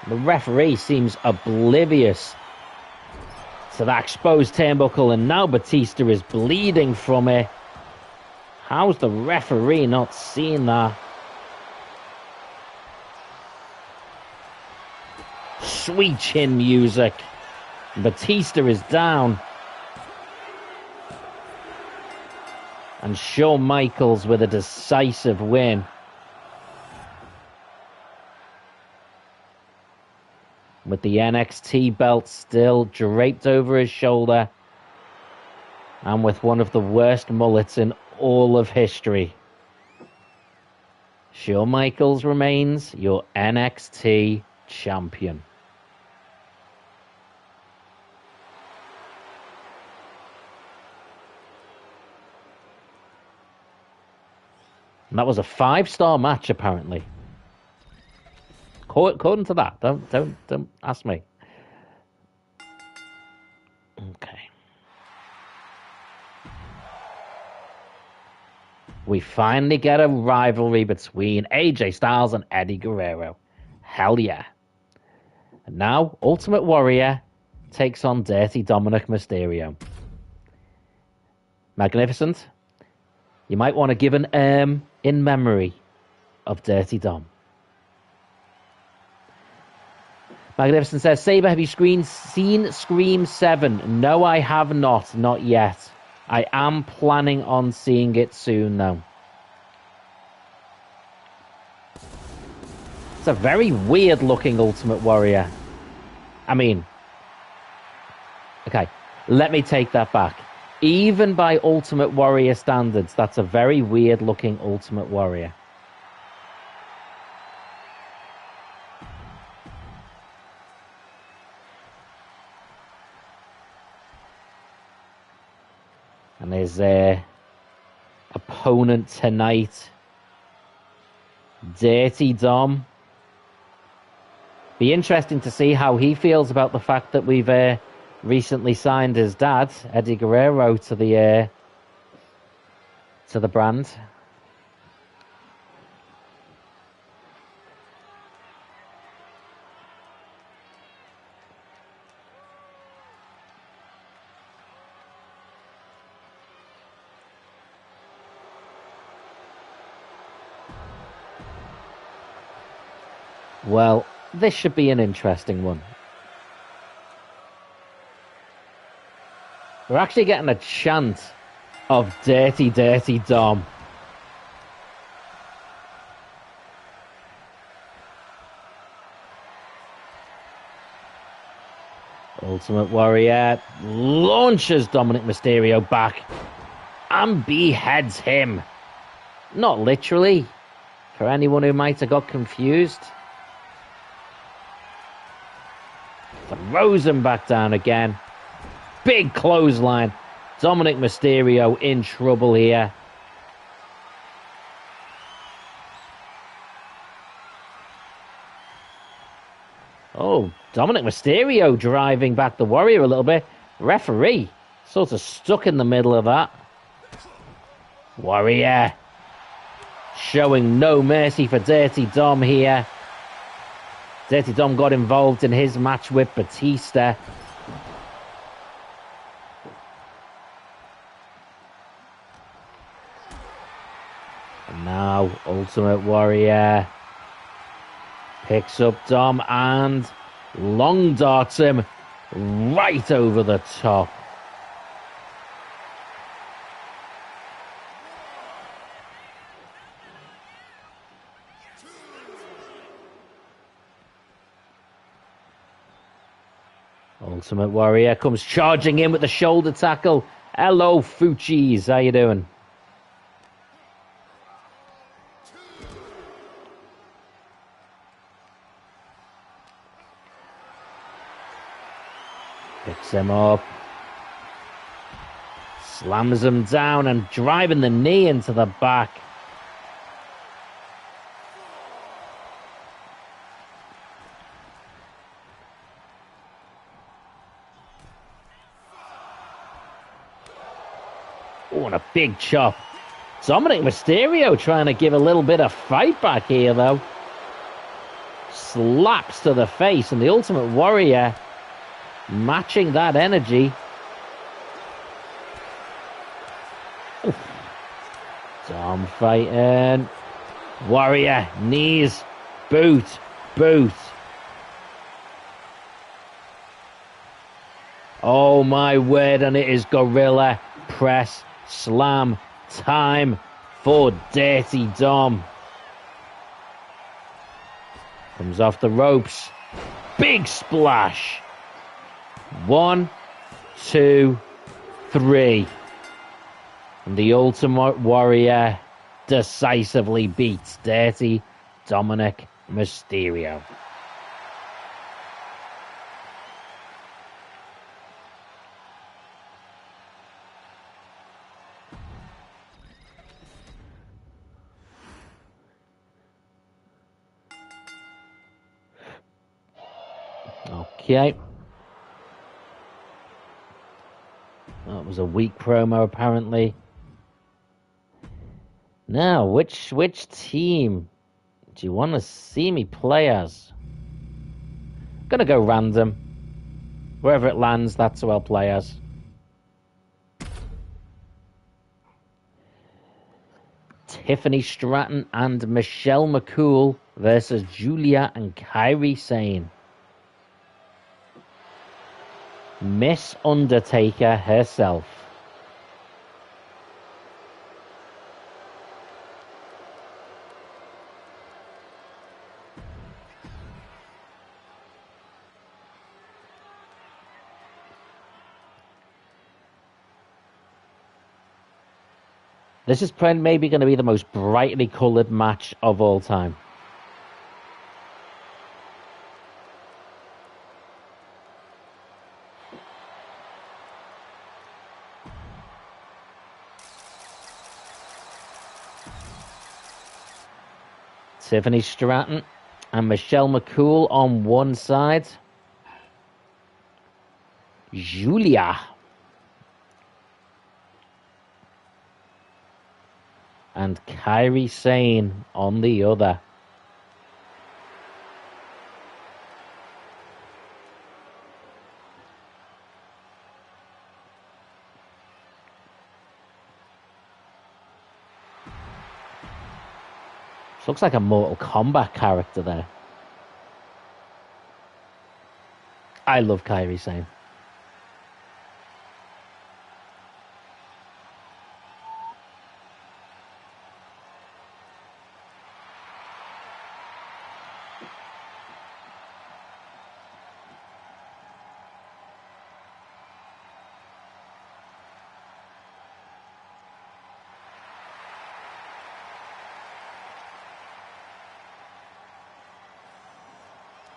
The referee seems oblivious to that exposed turnbuckle, and now Batista is bleeding from it. How's the referee not seeing that? Sweet chin music. Batista is down. And Shawn Michaels with a decisive win. With the NXT belt still draped over his shoulder. And with one of the worst mullets in all of history. Shawn Michaels remains your NXT champion. And that was a 5-star match, apparently. According to that, don't ask me. Okay. We finally get a rivalry between AJ Styles and Eddie Guerrero. Hell yeah. And now, Ultimate Warrior takes on Dirty Dominic Mysterio. Magnificent. You might want to give an in memory of Dirty Dom. Magnificent says, Saber, have you seen Scream 7? No, I have not. Not yet. I am planning on seeing it soon, though. It's a very weird-looking Ultimate Warrior. I mean... Okay, let me take that back. Even by Ultimate Warrior standards, that's a very weird-looking Ultimate Warrior. And his opponent tonight, Dirty Dom. Be interesting to see how he feels about the fact that we've recently signed his dad, Eddie Guerrero, to the brand. Well, this should be an interesting one. We're actually getting a chant of Dirty, Dirty Dom. Ultimate Warrior launches Dominic Mysterio back and beheads him. Not literally, for anyone who might have got confused. Throws him back down again. Big clothesline. Dominic Mysterio in trouble here. Oh, Dominic Mysterio driving back the Warrior a little bit. Referee sort of stuck in the middle of that. Warrior showing no mercy for Dirty Dom here. Dirty Dom got involved in his match with Batista. And now Ultimate Warrior picks up Dom and long darts him right over the top. Ultimate Warrior comes charging in with the shoulder tackle. Hello, Fuchis. How you doing? Picks him up. Slams him down and driving the knee into the back. Oh, and a big chop. Dominic Mysterio trying to give a little bit of fight back here, though. Slaps to the face, and the Ultimate Warrior matching that energy. Oof. Dom fighting. Warrior, knees, boot, boot. Oh my word, and it is Gorilla Press Slam time for Dirty Dom. Comes off the ropes. Big splash. 1, 2, 3. And the Ultimate Warrior decisively beats Dirty Dominic Mysterio. Okay. That was a weak promo, apparently. Now, which team do you want to see me play as? I'm gonna go random. Wherever it lands, that's who I'll play as. Tiffany Stratton and Michelle McCool versus Julia and Kairi Sane. Miss Undertaker herself. This is maybe going to be the most brightly colored match of all time. Tiffany Stratton and Michelle McCool on one side. Julia and Kairi Sane on the other. Looks like a Mortal Kombat character there. I love Kairi Sane.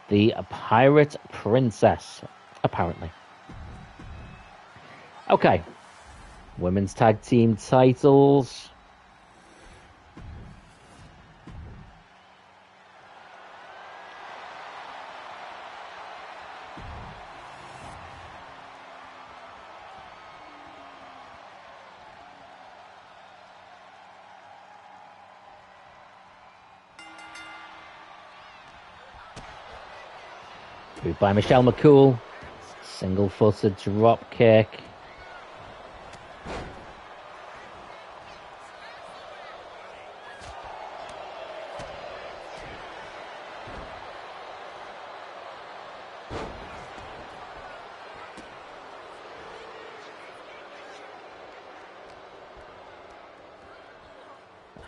The Pirate Princess, apparently. Okay. Women's Tag Team titles. By Michelle McCool. Single-footed drop kick.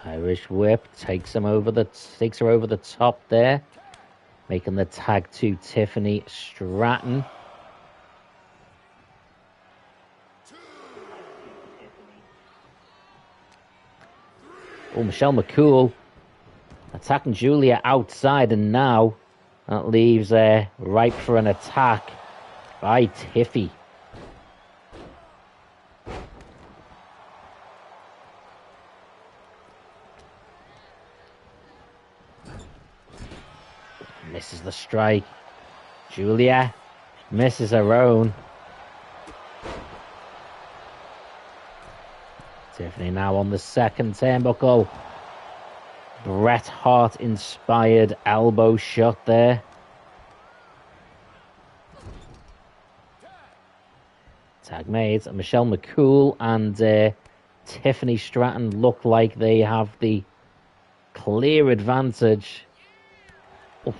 Irish whip takes her over the top there. Making the tag to Tiffany Stratton. Oh, Michelle McCool attacking Julia outside, and now that leaves ripe for an attack by Tiffy. Misses the strike. Julia misses her own. Tiffany now on the second turnbuckle. Bret Hart inspired elbow shot there. Tag made. Michelle McCool and Tiffany Stratton look like they have the clear advantage. Oof.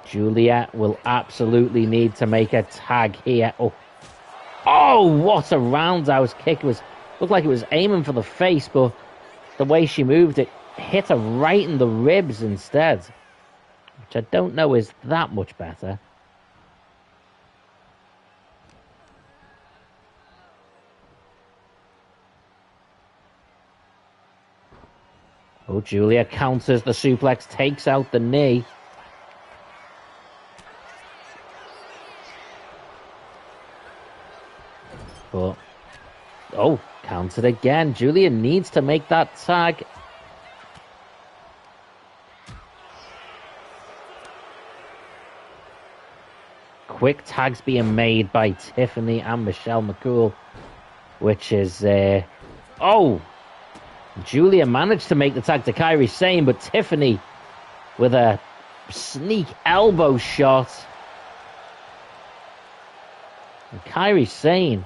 Julia will absolutely need to make a tag here. Oh, what a roundhouse kick. Looked like it was aiming for the face, but the way she moved it hit her right in the ribs instead, which I don't know is that much better. Oh, Julia counters the suplex, takes out the knee. But, oh, countered again. Julia needs to make that tag. Quick tags being made by Tiffany and Michelle McCool, which is, oh, Julia managed to make the tag to Kairi Sane, but Tiffany with a sneak elbow shot. And Kairi Sane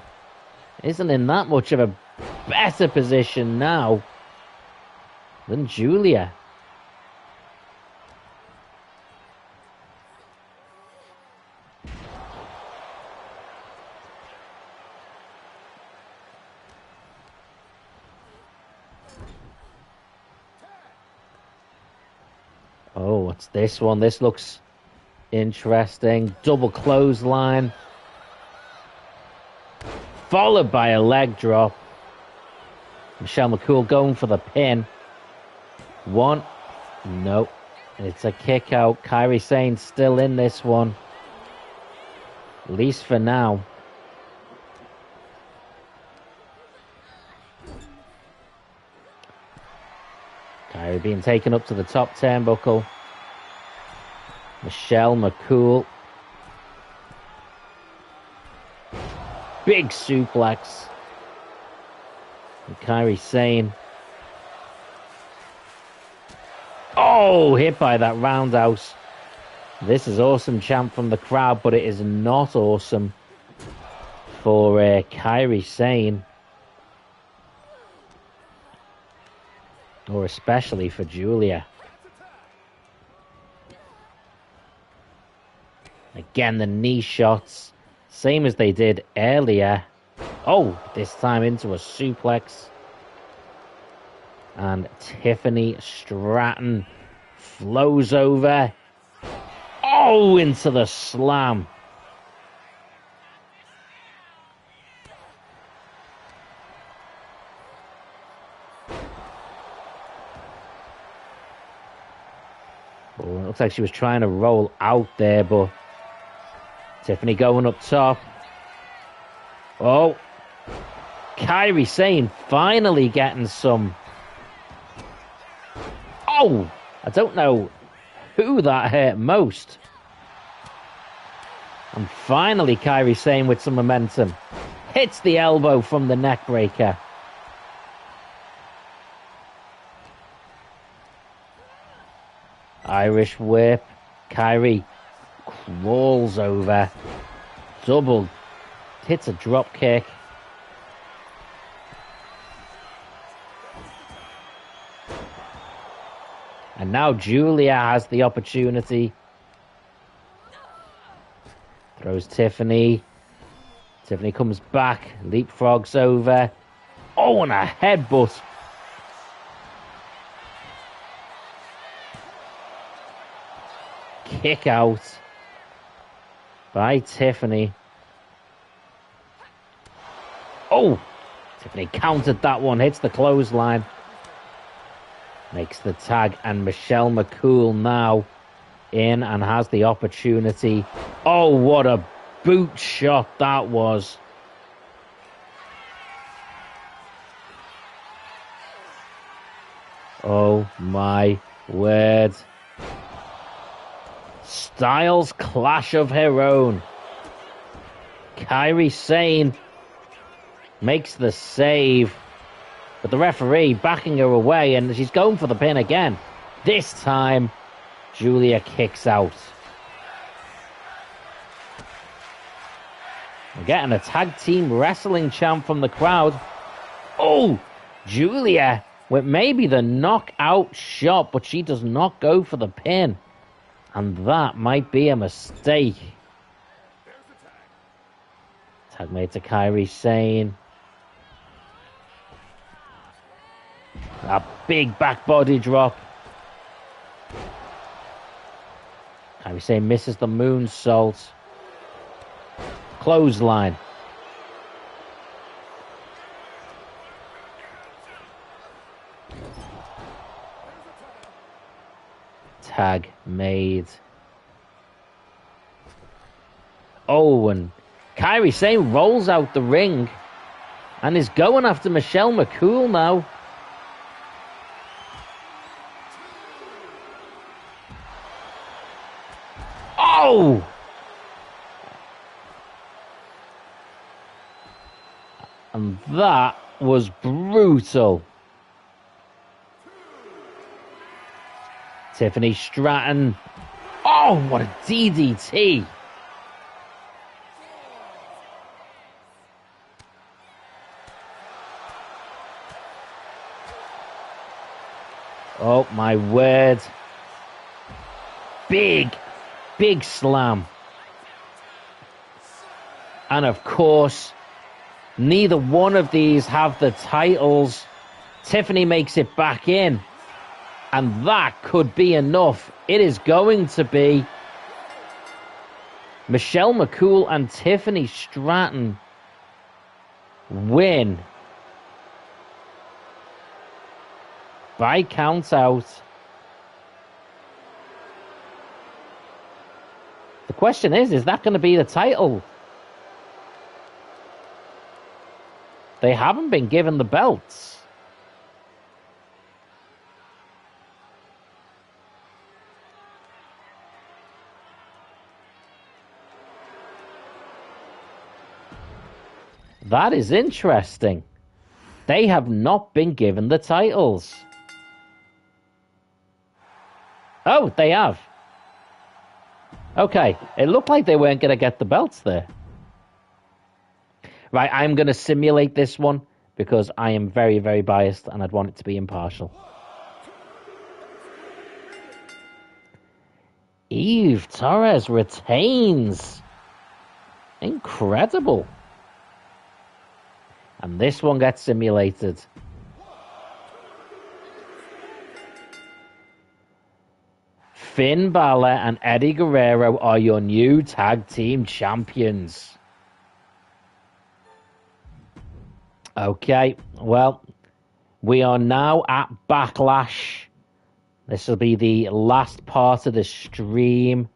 isn't in that much of a better position now than Julia. Oh, what's this one? This looks interesting. Double clothesline. Followed by a leg drop. Michelle McCool going for the pin. One. Nope. It's a kick out. Kairi Sane still in this one. At least for now. Kairi being taken up to the top turnbuckle. Michelle McCool. Big suplex. And Kairi Sane. Oh, hit by that roundhouse. This is awesome chant from the crowd, but it is not awesome for Kairi Sane. Or especially for Julia. Again, the knee shots. Same as they did earlier. Oh, this time into a suplex. And Tiffany Stratton flows over. Oh, into the slam. Oh, it looks like she was trying to roll out there, but Tiffany going up top. Oh, Kairi Sane finally getting some. Oh, I don't know who that hurt most. And finally Kairi Sane with some momentum. Hits the elbow from the neck breaker. Irish whip. Kairi crawls over. Double. Hits a drop kick. And now Julia has the opportunity. Throws Tiffany. Tiffany comes back. Leapfrogs over. Oh, and a headbutt. Kick out by Tiffany. Oh, Tiffany countered that one. Hits the clothesline. Makes the tag, and Michelle McCool now in and has the opportunity. Oh, what a boot shot that was. Oh my word. Styles clash of her own. Kairi Sane makes the save. But the referee backing her away, and she's going for the pin again. This time, Julia kicks out. We're getting a tag team wrestling chant from the crowd. Oh, Julia with maybe the knockout shot, but she does not go for the pin. And that might be a mistake. Tag made to Kairi Sane. A big back body drop. Kairi Sane misses the moonsault. Clothesline. Tag made. Oh, and Kairi Sane rolls out the ring and is going after Michelle McCool now. Oh! And that was brutal. Tiffany Stratton. Oh, what a DDT. Oh, my word. Big slam. And of course, neither one of these have the titles. Tiffany makes it back in. And that could be enough It is going to be Michelle McCool and Tiffany Stratton win by count out. The question is that going to be the title? They haven't been given the belts. That is interesting. They have not been given the titles. Oh, they have. Okay, it looked like they weren't going to get the belts there. Right, I'm going to simulate this one because I am very, very biased and I'd want it to be impartial. Eve Torres retains. Incredible. And this one gets simulated. Finn Balor and Eddie Guerrero are your new tag team champions. Okay, well, we are now at Backlash. This will be the last part of the stream.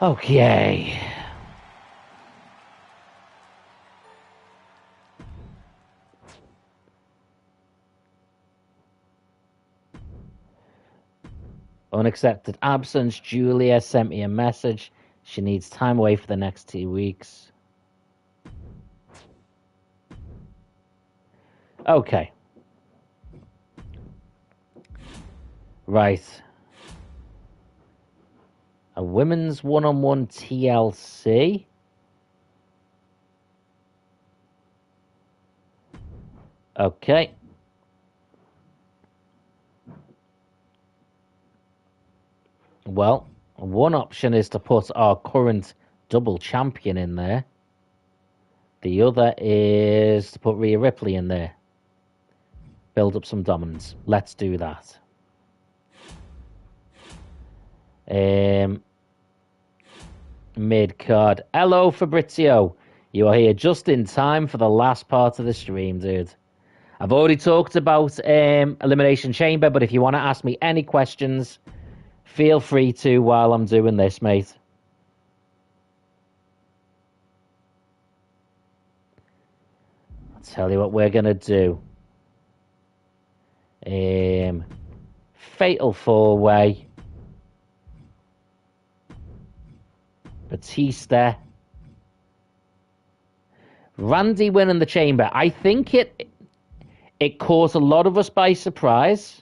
Okay. Unaccepted absence. Julia sent me a message. She needs time away for the next 2 weeks. Okay. Right. A women's one-on-one TLC. Okay. Well, one option is to put our current double champion in there. The other is to put Rhea Ripley in there. Build up some dominance. Let's do that. Mid-card. Hello, Fabrizio. You are here just in time for the last part of the stream, dude. I've already talked about Elimination Chamber, but if you want to ask me any questions, feel free to while I'm doing this, mate. I'll tell you what we're going to do. Fatal 4-way. Batista. Randy winning the Chamber. I think it caught a lot of us by surprise.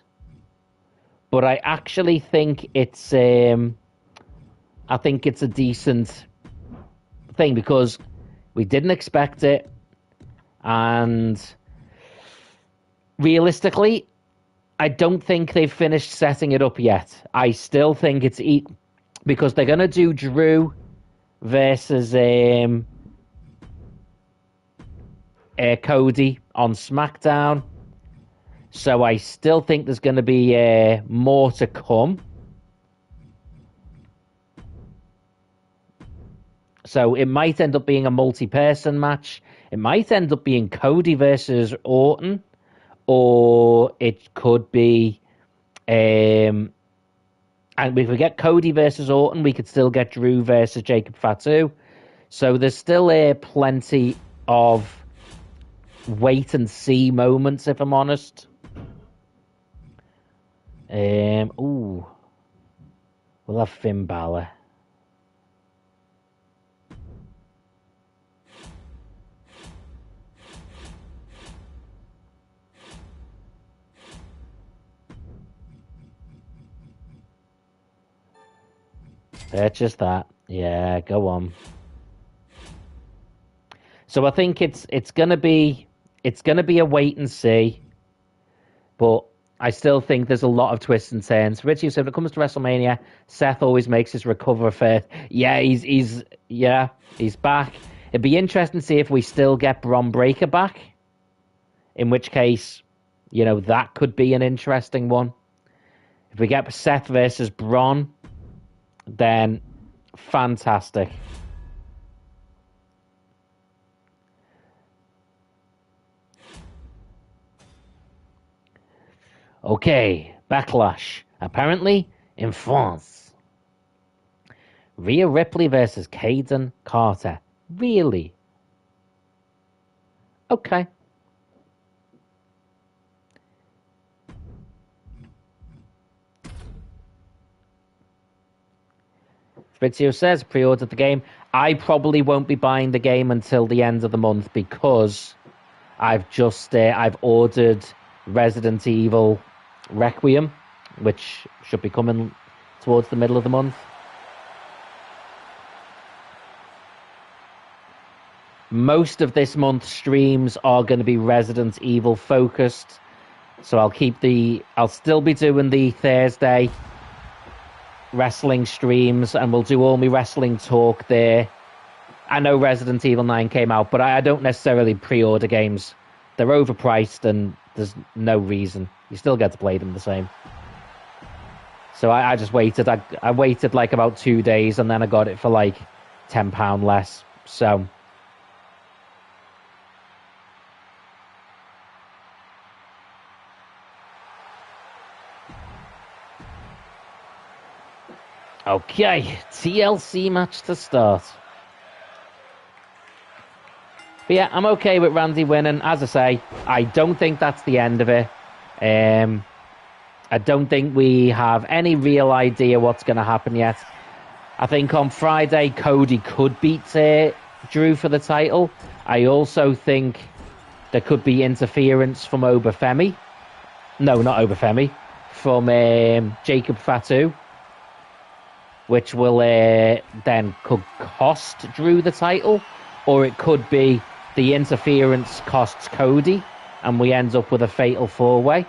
But I actually think it's a decent thing because we didn't expect it, and realistically, I don't think they've finished setting it up yet. I still think it's because they're gonna do Drew versus Cody on SmackDown. So I still think there's going to be more to come. So it might end up being a multi-person match. It might end up being Cody versus Orton. Or it could be... and if we get Cody versus Orton, we could still get Drew versus Jacob Fatu. So there's still plenty of wait-and-see moments, if I'm honest. We'll have Finn Balor. Purchase that. Yeah, go on. So I think it's gonna be a wait and see, but I still think there's a lot of twists and turns. Richie said, when it comes to WrestleMania, Seth always makes his recover first. Yeah, he's back. It'd be interesting to see if we still get Bron Breakker back. In which case, you know, that could be an interesting one. If we get Seth versus Bron, then fantastic. Okay, Backlash. Apparently in France. Rhea Ripley versus Kaden Carter. Really? Okay. Fabrizio says, pre-ordered the game. I probably won't be buying the game until the end of the month because I've ordered Resident Evil Requiem, which should be coming towards the middle of the month. Most of this month's streams are going to be Resident Evil focused, so I'll still be doing the Thursday wrestling streams, and we'll do all my wrestling talk there. I know Resident Evil 9 came out, but I don't necessarily pre-order games. They're overpriced, and there's no reason. You still get to play them the same. So I just waited. I waited like about 2 days, and then I got it for like £10 less. So okay, TLC match to start. But yeah, I'm okay with Randy winning. As I say, I don't think that's the end of it. I don't think we have any real idea what's going to happen yet. I think on Friday, Cody could beat Drew for the title. I also think there could be interference from Obafemi. No, not Obafemi. From Jacob Fatu. Which will then could cost Drew the title, or it could be the interference costs Cody, and we end up with a fatal four-way.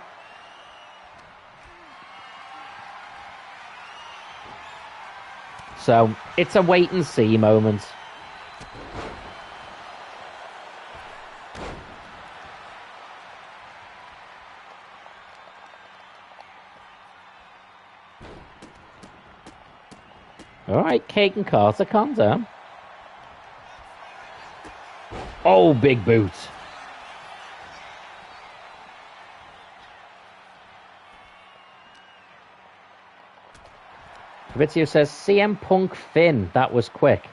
So it's a wait-and-see moment. All right, Kaden Carter, calm down. Oh, big boot. Fabrizio says, CM Punk Finn, that was quick.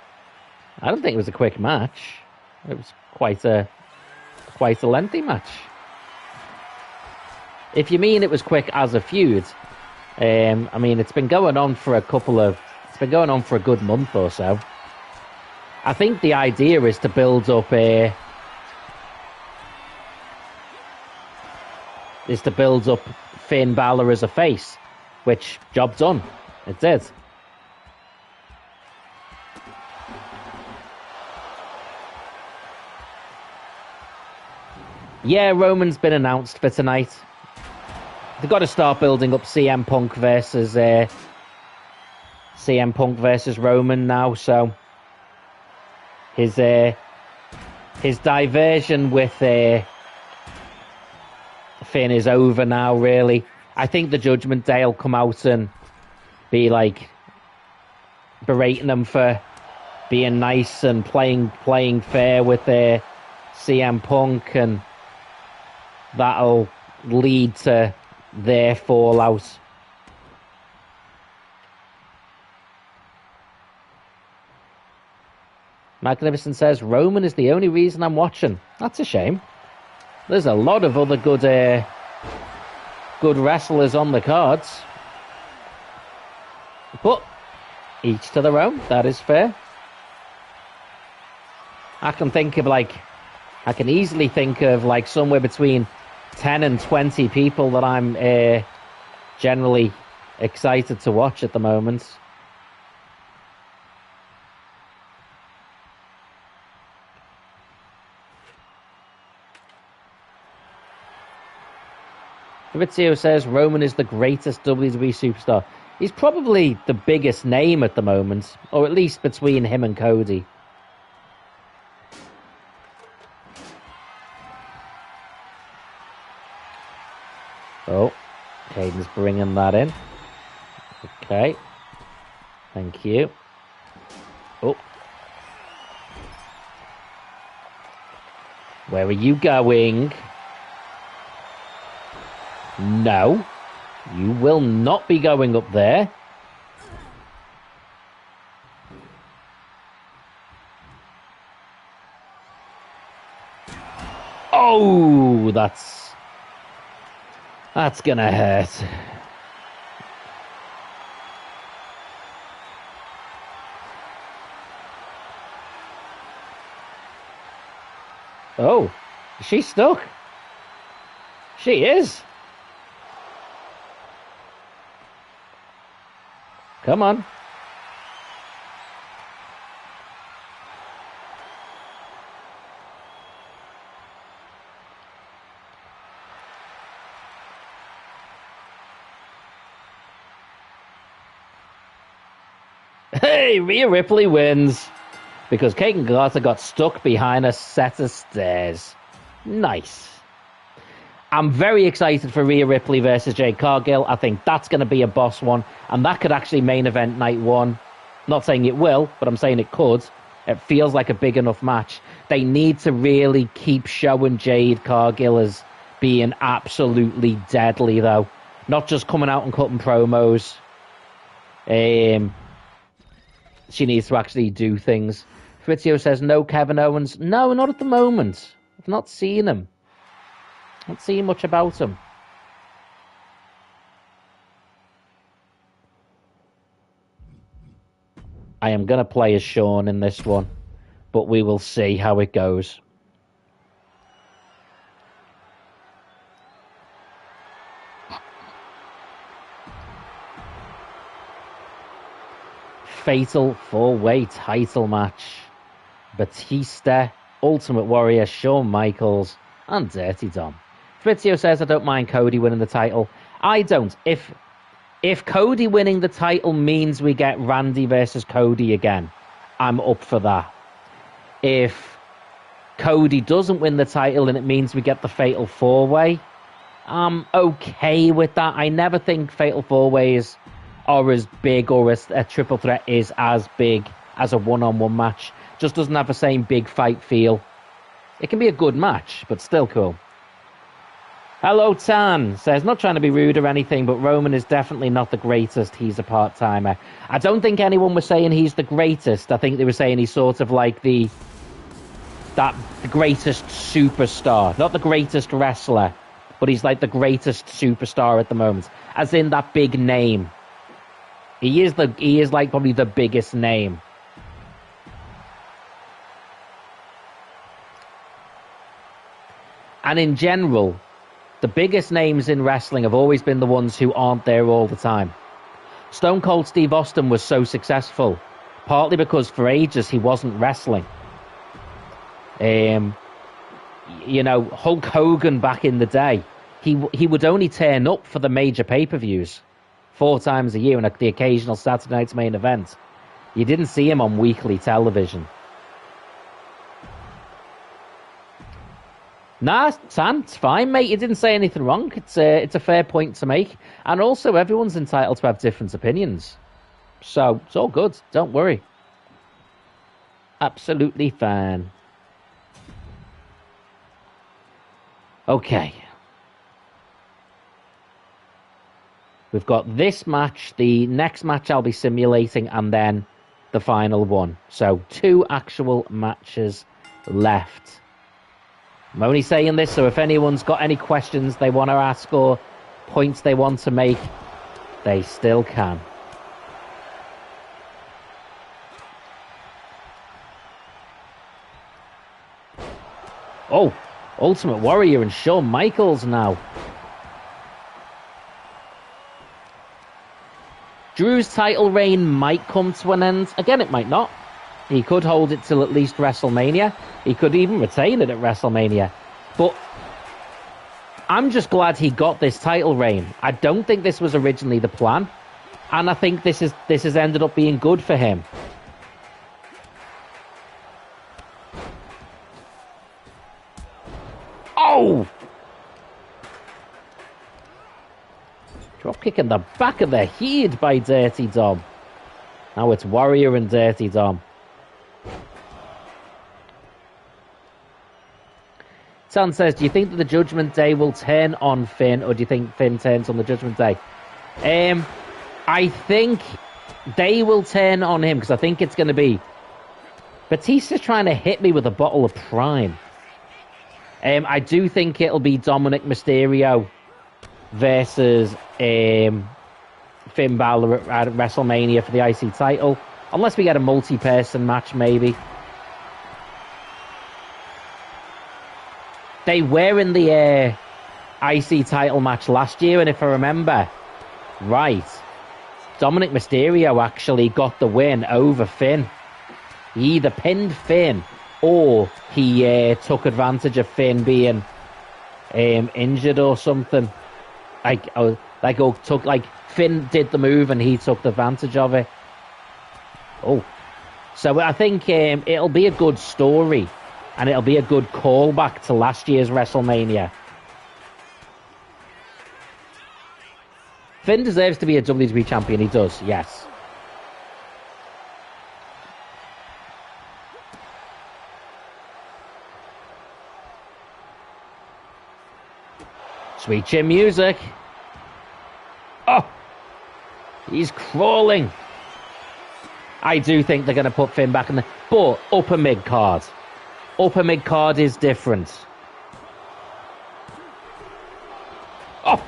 I don't think it was a quick match. It was quite a lengthy match. If you mean it was quick as a feud, I mean, it's been going on for a good month or so. I think the idea is to build up Finn Balor as a face, which job done. It did. Yeah, Roman's been announced for tonight. They've got to start building up CM Punk versus Roman now, so his diversion with Finn is over now, really. I think the Judgment Day will come out and be like berating them for being nice and playing fair with CM Punk, and that'll lead to their fallout. Magnificent says, Roman is the only reason I'm watching. That's a shame. There's a lot of other good wrestlers on the cards. But each to their own. That is fair. I can easily think of like somewhere between 10 and 20 people that I'm generally excited to watch at the moment. Fabrizio says Roman is the greatest WWE superstar. He's probably the biggest name at the moment, or at least between him and Cody. Oh, Caden's bringing that in. Okay. Thank you. Oh. Where are you going? No. You will not be going up there. Oh, that's gonna hurt. Oh, is she stuck? She is. Come on. Hey, Rhea Ripley wins because Kaden Carter got stuck behind a set of stairs. Nice. I'm very excited for Rhea Ripley versus Jade Cargill. I think that's going to be a boss one, and that could actually main event night one. Not saying it will, but I'm saying it could. It feels like a big enough match. They need to really keep showing Jade Cargill as being absolutely deadly, though. Not just coming out and cutting promos. She needs to actually do things. Frizio says, no Kevin Owens. No, not at the moment. I've not seen him. Not seeing much about him. I am going to play as Sean in this one, but we will see how it goes. Fatal 4-way title match. Batista, Ultimate Warrior, Shawn Michaels, and Dirty Dom. Frizio says, I don't mind Cody winning the title. I don't. If Cody winning the title means we get Randy versus Cody again, I'm up for that. If Cody doesn't win the title and it means we get the Fatal 4-way, I'm okay with that. I never think Fatal 4-ways are as big, or as a triple threat is as big as a one-on-one match. Just doesn't have the same big fight feel. It can be a good match, but still cool. Hello, Tan says, not trying to be rude or anything, but Roman is definitely not the greatest. He's a part-timer. I don't think anyone was saying he's the greatest. I think they were saying he's sort of like the greatest superstar. Not the greatest wrestler, but he's like the greatest superstar at the moment. As in that big name. He is like probably the biggest name. And in general, the biggest names in wrestling have always been the ones who aren't there all the time. Stone Cold Steve Austin was so successful, partly because for ages he wasn't wrestling. You know, Hulk Hogan back in the day, he would only turn up for the major pay-per-views 4 times a year and the occasional Saturday night's main event. You didn't see him on weekly television. Nah, Sam, it's fine, mate. You didn't say anything wrong. It's a fair point to make. And also, everyone's entitled to have different opinions. So, it's all good. Don't worry. Absolutely fine. Okay. We've got this match, the next match I'll be simulating, and then the final one. So, 2 actual matches left. I'm only saying this, so if anyone's got any questions they want to ask or points they want to make, they still can. Oh, Ultimate Warrior and Shawn Michaels now. Drew's title reign might come to an end. Again, it might not. He could hold it till at least WrestleMania. He could even retain it at WrestleMania. But I'm just glad he got this title reign. I don't think this was originally the plan. And I think this has ended up being good for him. Oh! kick in the back of the head by Dirty Dom. Now it's Warrior and Dirty Dom. Tan says, do you think that the Judgment Day will turn on Finn, or do you think Finn turns on the Judgment Day? I think they will turn on him, because I think it's going to be Batista's trying to hit me with a bottle of Prime. I do think it'll be Dominic Mysterio versus Finn Balor at WrestleMania for the IC title. Unless we get a multi-person match, maybe. They were in the IC title match last year, and if I remember right, Dominic Mysterio actually got the win over Finn. He either pinned Finn, or he took advantage of Finn being injured or something. Finn did the move and he took advantage of it. Oh, so I think it'll be a good story, and it'll be a good callback to last year's WrestleMania. Finn deserves to be a WWE champion. He does, yes. Sweet chin music. Oh, he's crawling. I do think they're going to put Finn back in the... But upper mid-card. Upper mid-card is different. Oh!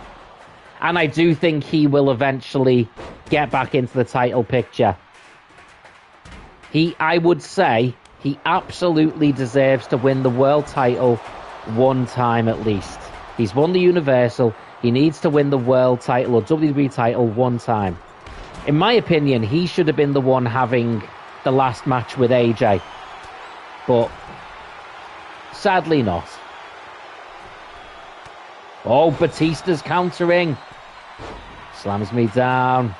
And I do think he will eventually get back into the title picture. I would say, he absolutely deserves to win the world title one time at least. He's won the Universal. He needs to win the world title or WWE title one time. In my opinion, he should have been the one having the last match with AJ. But sadly not. Oh, Batista's countering. Slams me down.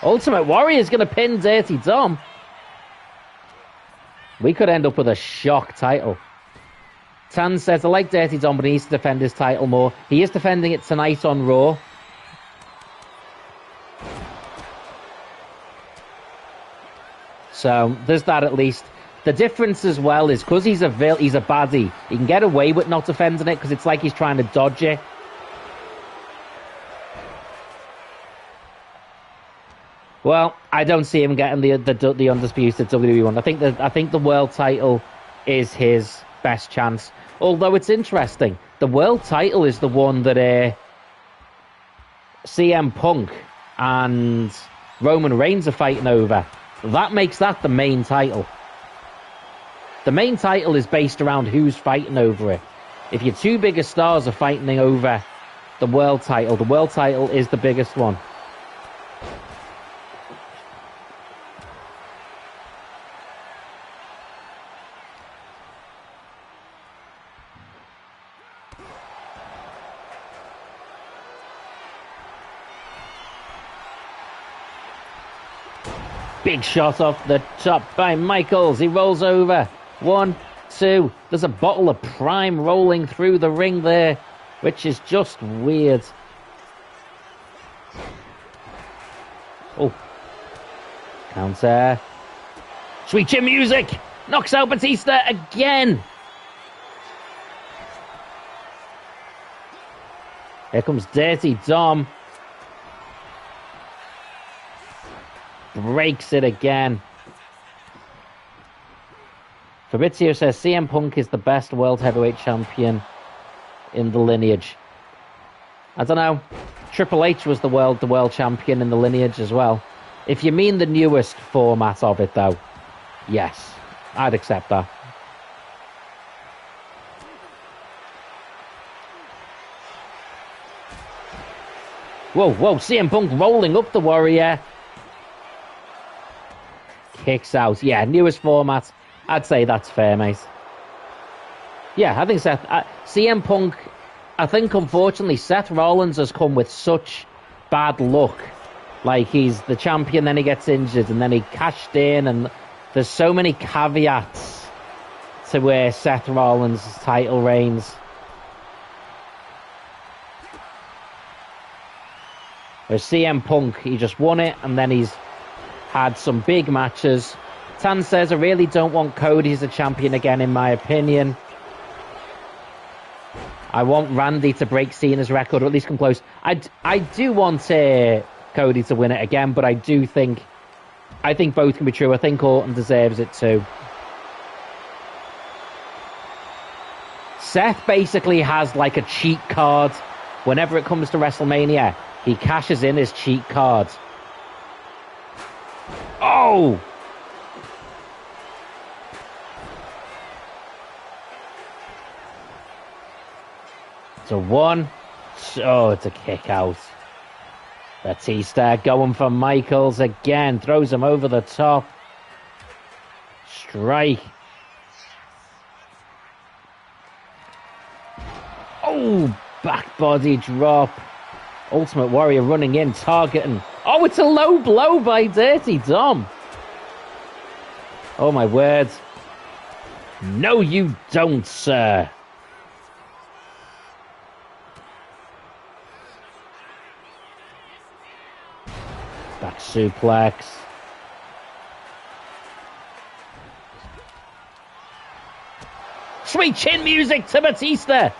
Ultimate Warrior's going to pin Dirty Dom. We could end up with a shock title. Tan says, I like Dirty Dom, but he needs to defend his title more. He is defending it tonight on Raw. So there's that at least. The difference as well is because he's a baddie, he can get away with not defending it because it's like he's trying to dodge it. Well, I don't see him getting the undisputed WWE one. I think the world title is his best chance. Although it's interesting, the world title is the one that CM Punk and Roman Reigns are fighting over. That makes that the main title. The main title is based around who's fighting over it. If your two biggest stars are fighting over the world title is the biggest one. Big shot off the top by Michaels. He rolls over. 1, 2. There's a bottle of Prime rolling through the ring there, which is just weird. Oh. Counter. Sweet chin music. Knocks out Batista again. Here comes Dirty Dom. Breaks it again. Fabrizio says CM Punk is the best world heavyweight champion in the lineage. I don't know. Triple H was the world champion in the lineage as well. If you mean the newest format of it, though, yes, I'd accept that. Whoa, CM Punk rolling up the Warrior. Kicks out. Yeah, newest format. I'd say that's fair, mate. Yeah, I think CM Punk, I think unfortunately Seth Rollins has come with such bad luck. Like, he's the champion, then he gets injured, and then he cashed in, and there's so many caveats to where Seth Rollins' title reigns. Whereas CM Punk, he just won it, and then he's had some big matches. Tan says, I really don't want Cody as a champion again, in my opinion. I want Randy to break Cena's record, or at least come close. I do want Cody to win it again, but I think both can be true. I think Orton deserves it too. Seth basically has like a cheat card. Whenever it comes to WrestleMania, he cashes in his cheat card. Oh! It's a 1. Oh, it's a kick out. Batista going for Michaels again. Throws him over the top. Strike. Oh, back body drop. Ultimate Warrior running in, targeting. Oh, it's a low blow by Dirty Dom. Oh, my word. No, you don't, sir. Back suplex. Sweet chin music to Batista.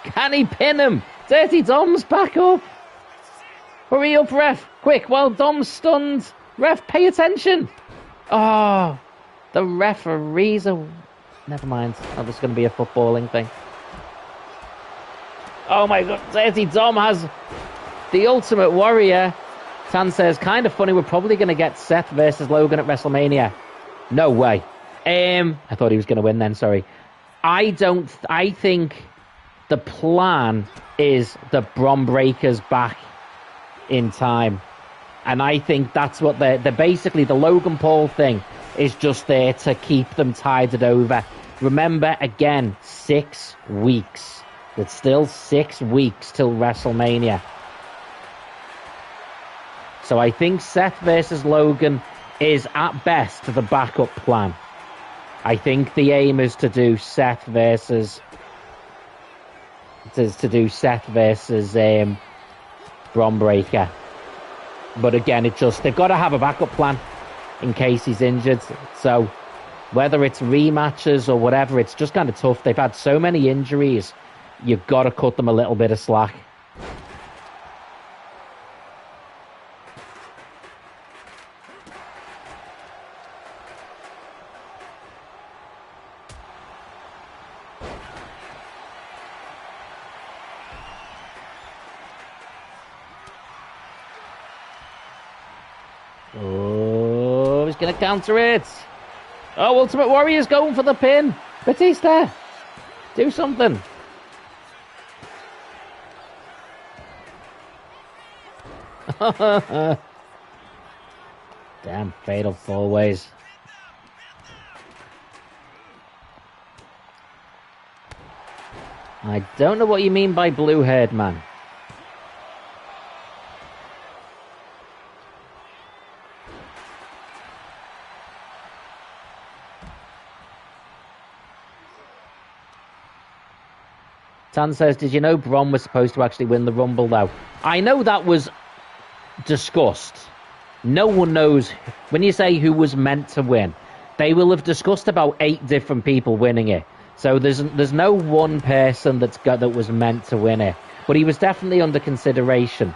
Can he pin him? Dirty Dom's back up. Hurry up, ref. Quick, while Dom's stunned. Ref, pay attention. Oh, the referees are... Never mind. Oh, this is going to be a footballing thing. Oh my God. Dirty Dom has the Ultimate Warrior. Tan says, kind of funny. We're probably going to get Seth versus Logan at WrestleMania. No way. I thought he was going to win then. Sorry. I think the plan is the Bron Breakers back in time. And I think that's what they're basically, the Logan Paul thing is just there to keep them tided over. Remember, again, 6 weeks. It's still 6 weeks till WrestleMania. So I think Seth versus Logan is at best the backup plan. I think the aim is to do Seth versus Bron Breakker. But again, they've got to have a backup plan in case he's injured. So whether it's rematches or whatever, it's just kind of tough. They've had so many injuries, you've got to cut them a little bit of slack. Oh, he's going to counter it. Oh, Ultimate Warrior's going for the pin. Batista, do something. Damn, fatal 4-ways. I don't know what you mean by blue-haired man. Tan says, did you know Bron was supposed to actually win the Rumble, though? I know that was discussed. No one knows. When you say who was meant to win, they will have discussed about 8 different people winning it. So there's no one person that was meant to win it. But he was definitely under consideration.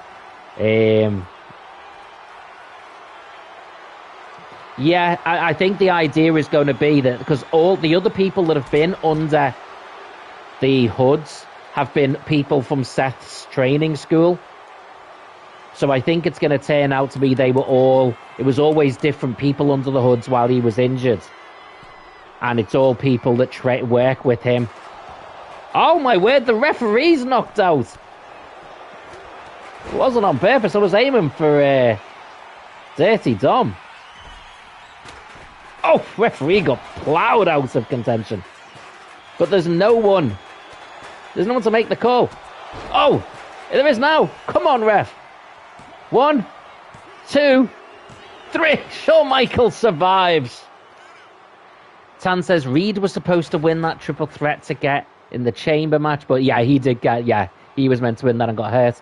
Yeah, I think the idea is going to be that because all the other people that have been under the hoods have been people from Seth's training school. So I think it's going to turn out to be it was always different people under the hoods while he was injured. And it's all people that work with him. Oh my word, the referee's knocked out. It wasn't on purpose, I was aiming for Dirty Dom. Oh, referee got ploughed out of contention. But there's no one. There's no one to make the call. Oh, there is now. Come on, ref. 1, 2, 3. Shawn Michaels survives. Tan says Reed was supposed to win that triple threat to get in the chamber match. But yeah, he did he was meant to win that and got hurt.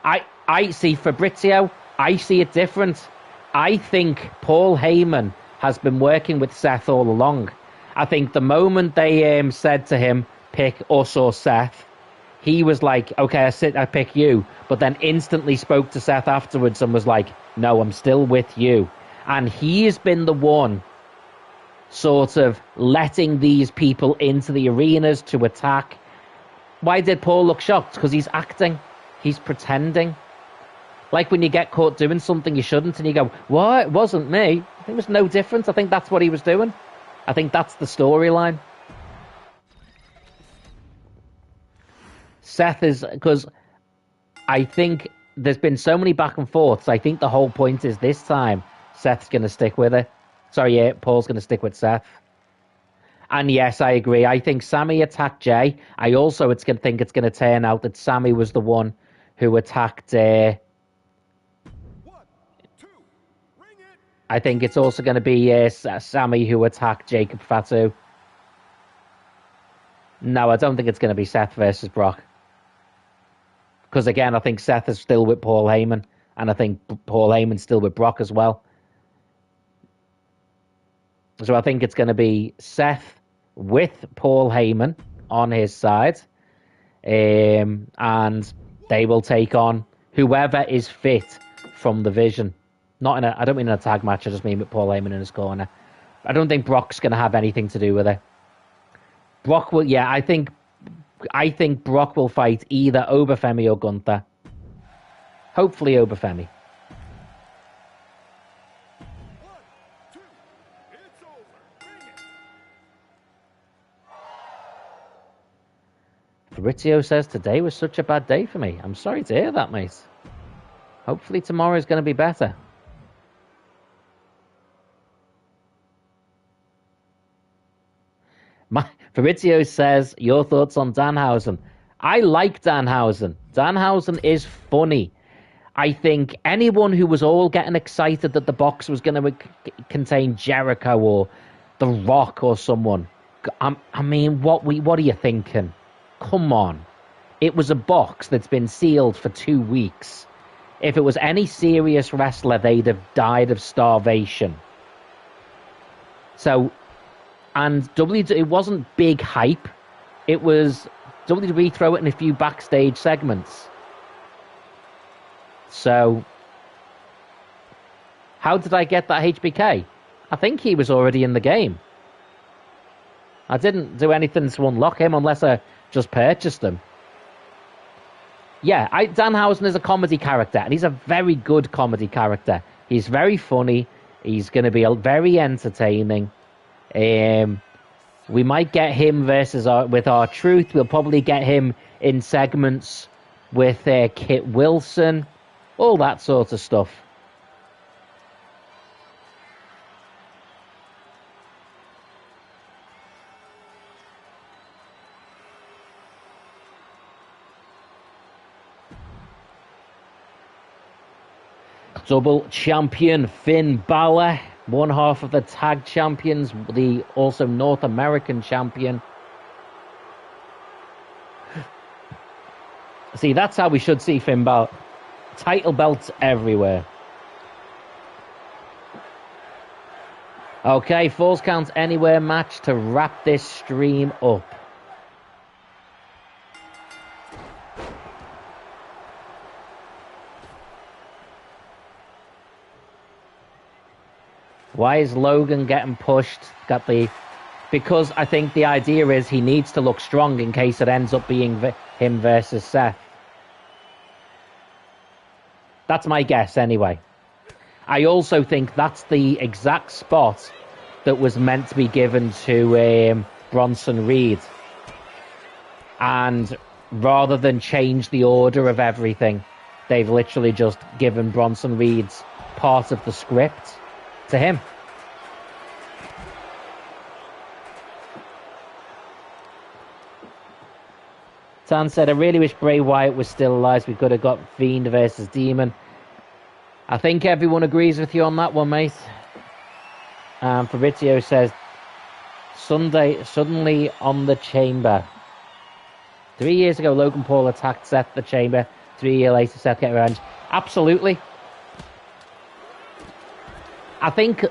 I see Fabrizio. I see it different. I think Paul Heyman has been working with Seth all along. I think the moment they said to him, pick us or Seth, he was like, okay, I pick you. But then instantly spoke to Seth afterwards and was like, no, I'm still with you. And he has been the one sort of letting these people into the arenas to attack. Why did Paul look shocked? Because he's acting. He's pretending. Like when you get caught doing something you shouldn't and you go, what? It wasn't me. It was no difference. I think that's what he was doing. I think that's the storyline. Seth is, because I think there's been so many back and forths. I think the whole point is this time Seth's going to stick with it. Sorry, yeah, Paul's going to stick with Seth. And yes, I agree. I think Sammy attacked Jay. I also think it's going to turn out that Sammy was the one who attacked... I think it's also going to be Sammy who attacked Jacob Fatu. No, I don't think it's going to be Seth versus Brock. Because again, I think Seth is still with Paul Heyman. And I think Paul Heyman's still with Brock as well. So I think it's going to be Seth with Paul Heyman on his side. And they will take on whoever is fit from the Vision. I don't mean in a tag match, I just mean with Paul Heyman in his corner. I don't think Brock's going to have anything to do with it. Brock will, yeah, I think Brock will fight either Obafemi or Gunther. Hopefully Obafemi. Fabrizio says, today was such a bad day for me. I'm sorry to hear that, mate. Hopefully tomorrow is going to be better. Fabrizio says, your thoughts on Danhausen? I like Danhausen. Danhausen is funny. I think anyone who was all getting excited that the box was going to contain Jericho or The Rock or someone, I mean, what are you thinking? Come on. It was a box that's been sealed for 2 weeks. If it was any serious wrestler, they'd have died of starvation. So, and it wasn't big hype. It was WWE throw it in a few backstage segments. So, how did I get that HBK? I think he was already in the game. I didn't do anything to unlock him unless I just purchased him. Yeah, Danhausen is a comedy character, and he's a very good comedy character. He's very funny. He's going to be very entertaining. We might get him with R-Truth. We'll probably get him in segments with Kit Wilson, all that sort of stuff. Double champion Finn Balor, one half of the tag champions, the also North American champion. See, that's how we should see Finn Balor. Title belts everywhere. Okay, Falls Count Anywhere match to wrap this stream up. Why is Logan getting pushed? Because I think the idea is he needs to look strong in case it ends up being him versus Seth. That's my guess anyway. I also think that's the exact spot that was meant to be given to Bronson Reed. And rather than change the order of everything, they've literally just given Bronson Reed's part of the script to him. Tan said, I really wish Bray Wyatt was still alive. We could have got Fiend versus Demon. I think everyone agrees with you on that one, mate. Fabrizio says, suddenly on the Chamber. 3 years ago, Logan Paul attacked Seth the Chamber 3 years later, Seth get revenge. Absolutely. I think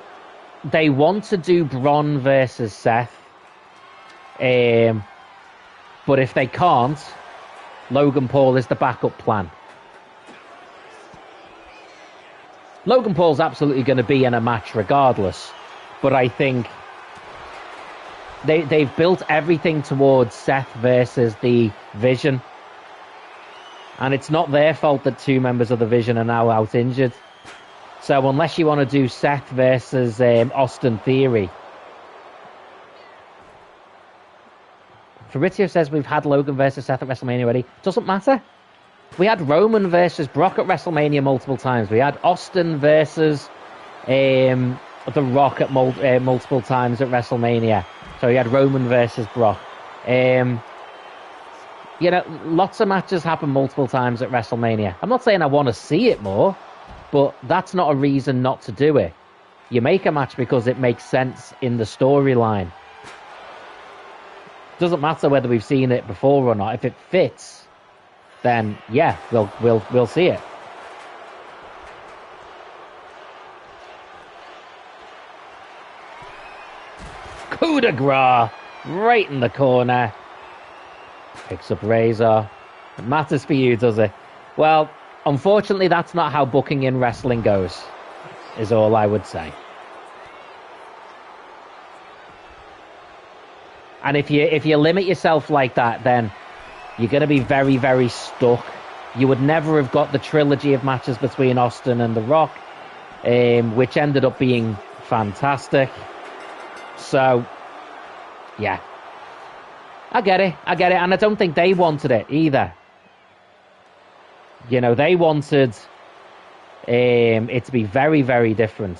they want to do Braun versus Seth. But if they can't, Logan Paul is the backup plan. Logan Paul's absolutely going to be in a match regardless. But I think they've built everything towards Seth versus the Vision. And it's not their fault that 2 members of the Vision are now out injured. So unless you want to do Seth versus Austin Theory. Fabrizio says we've had Logan versus Seth at WrestleMania already. Doesn't matter. We had Roman versus Brock at WrestleMania multiple times. We had Austin versus The Rock at multiple times at WrestleMania. So we had Roman versus Brock. Lots of matches happen multiple times at WrestleMania. I'm not saying I want to see it more, but that's not a reason not to do it. You make a match because it makes sense in the storyline. Doesn't matter whether we've seen it before or not. If it fits, then yeah, we'll see it. Coup de grace, right in the corner. Picks up Razor. It matters for you, does it? Well, unfortunately, that's not how booking in wrestling goes, is all I would say. And if you limit yourself like that, then you're going to be very, very stuck. You would never have got the trilogy of matches between Austin and The Rock, which ended up being fantastic. So, yeah. I get it. And I don't think they wanted it either. They wanted it to be very, very different.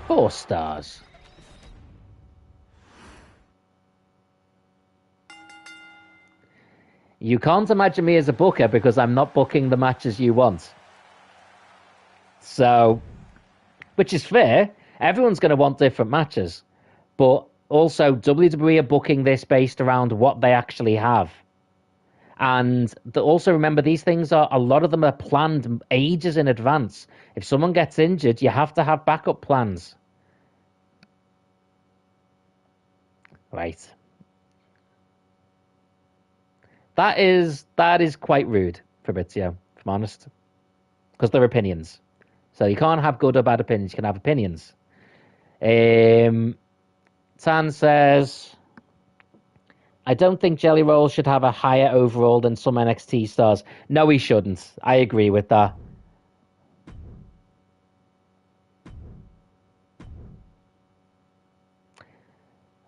Four stars. You can't imagine me as a booker because I'm not booking the matches you want. So, which is fair. Everyone's going to want different matches. But also, WWE are booking this based around what they actually have. And also remember, these things a lot of them are planned ages in advance. If someone gets injured, you have to have backup plans. Right. That is quite rude, Fabrizio, if I'm honest. Because they're opinions. So you can't have good or bad opinions, you can have opinions. Tan says, I don't think Jelly Roll should have a higher overall than some NXT stars. No, he shouldn't. I agree with that.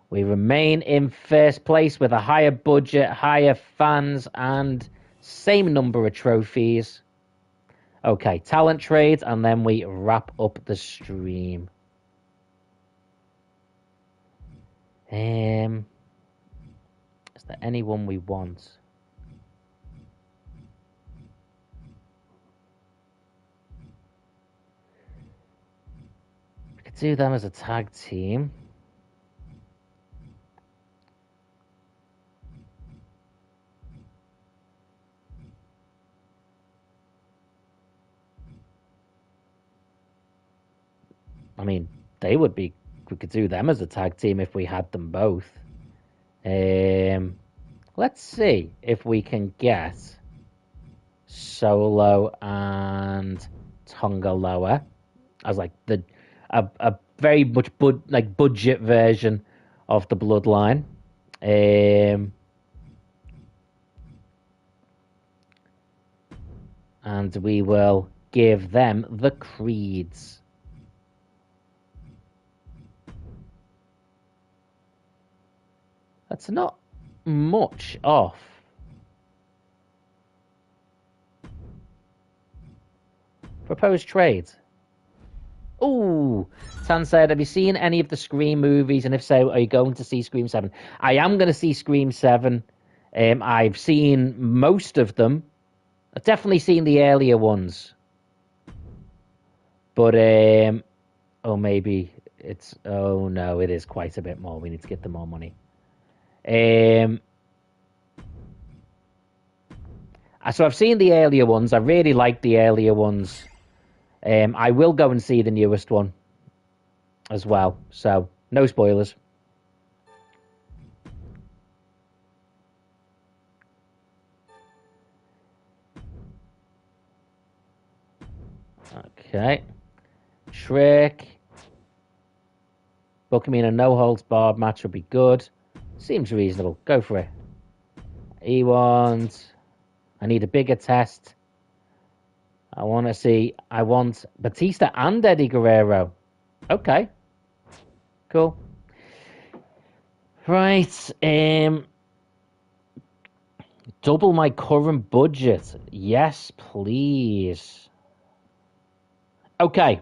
We remain in first place with a higher budget, higher fans, and same number of trophies. Okay, talent trades, and then we wrap up the stream. Is there anyone we want? We could do them as a tag team. I mean, they would be. We could do them as a tag team if we had them both. Let's see if we can get Solo and Tonga Loa as like a very much budget version of the Bloodline. And we will give them the Creeds. That's not much off. Proposed trades. Ooh, Tan said, have you seen any of the Scream movies? And if so, are you going to see Scream 7? I am going to see Scream 7. I've seen most of them. I've definitely seen the earlier ones. But Or maybe it's... Oh, no, it is quite a bit more. We need to get them more money. So I've seen the earlier ones. I really like the earlier ones. I will go and see the newest one as well. So, no spoilers. Okay. Trick. Booking me in a no-holds-barred match would be good. Seems reasonable. Go for it. He wants... I need a bigger test. I want Batista and Eddie Guerrero. Okay. Cool. Right. Double my current budget. Yes, please. Okay.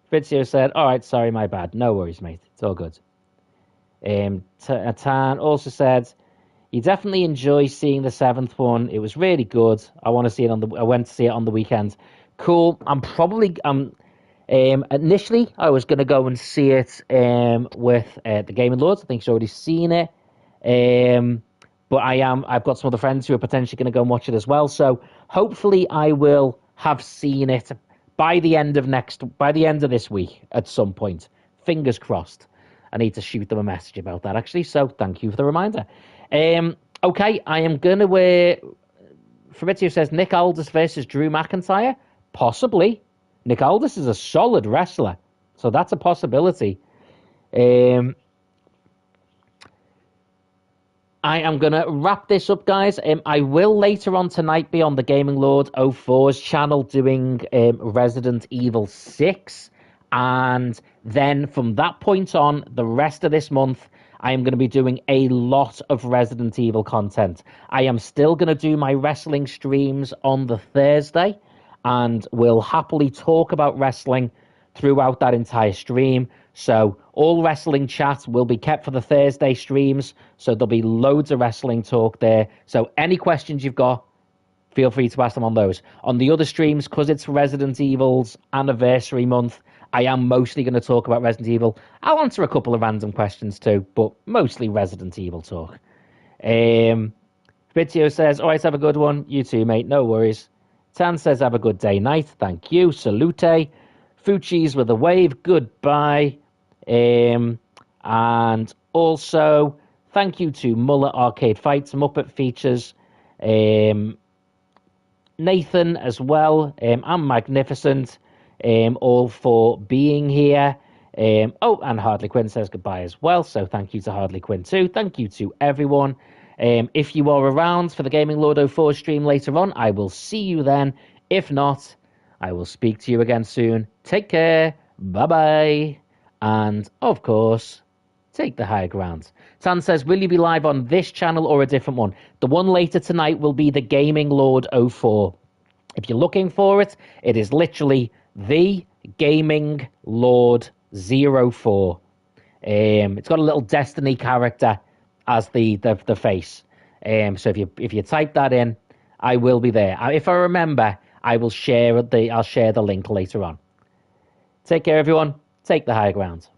Frizio said, all right, sorry, my bad. No worries, mate. It's all good. Tan also said, you definitely enjoy seeing the seventh one. It was really good. I went to see it on the weekend. Cool. Initially I was going to go and see it with the Gaming Lords. I think she's already seen it. But I've got some other friends who are potentially going to go and watch it as well. So hopefully I will have seen it by the end of this week at some point. Fingers crossed. I need to shoot them a message about that, actually. So thank you for the reminder. Okay, I am going to... Fabrizio says, Nick Aldis versus Drew McIntyre? Possibly. Nick Aldis is a solid wrestler. So that's a possibility. I am going to wrap this up, guys. I will later on tonight be on the Gaming Lord 04's channel doing Resident Evil 6. And then from that point on, the rest of this month, I am going to be doing a lot of Resident Evil content. I am still going to do my wrestling streams on the Thursday, and will happily talk about wrestling throughout that entire stream. So all wrestling chat will be kept for the Thursday streams, so there'll be loads of wrestling talk there. So any questions you've got, feel free to ask them on those. On the other streams, because it's Resident Evil's anniversary month, I am mostly going to talk about Resident Evil. I'll answer a couple of random questions too, but mostly Resident Evil talk. Fabrizio says, all right, have a good one. You too, mate. No worries. Tan says, have a good day, night. Thank you. Salute. Fuchsi's with a wave. Goodbye. And also, thank you to Muller Arcade Fights, Muppet Features, Nathan as well, and Magnificent, all for being here. And Hardly Quinn says goodbye as well, so thank you to Hardly Quinn too. Thank you to everyone. If you are around for the Gaming Lord 04 stream later on, I will see you then. If not, I will speak to you again soon. Take care. Bye-bye. And, of course, take the higher ground. Tan says, will you be live on this channel or a different one? The one later tonight will be the Gaming Lord 04. If you're looking for it, it is literally the Gaming Lord 04. It's got a little Destiny character as the face. So if you type that in, I will be there. If I remember, I'll share the link later on. Take care, everyone. Take the high ground.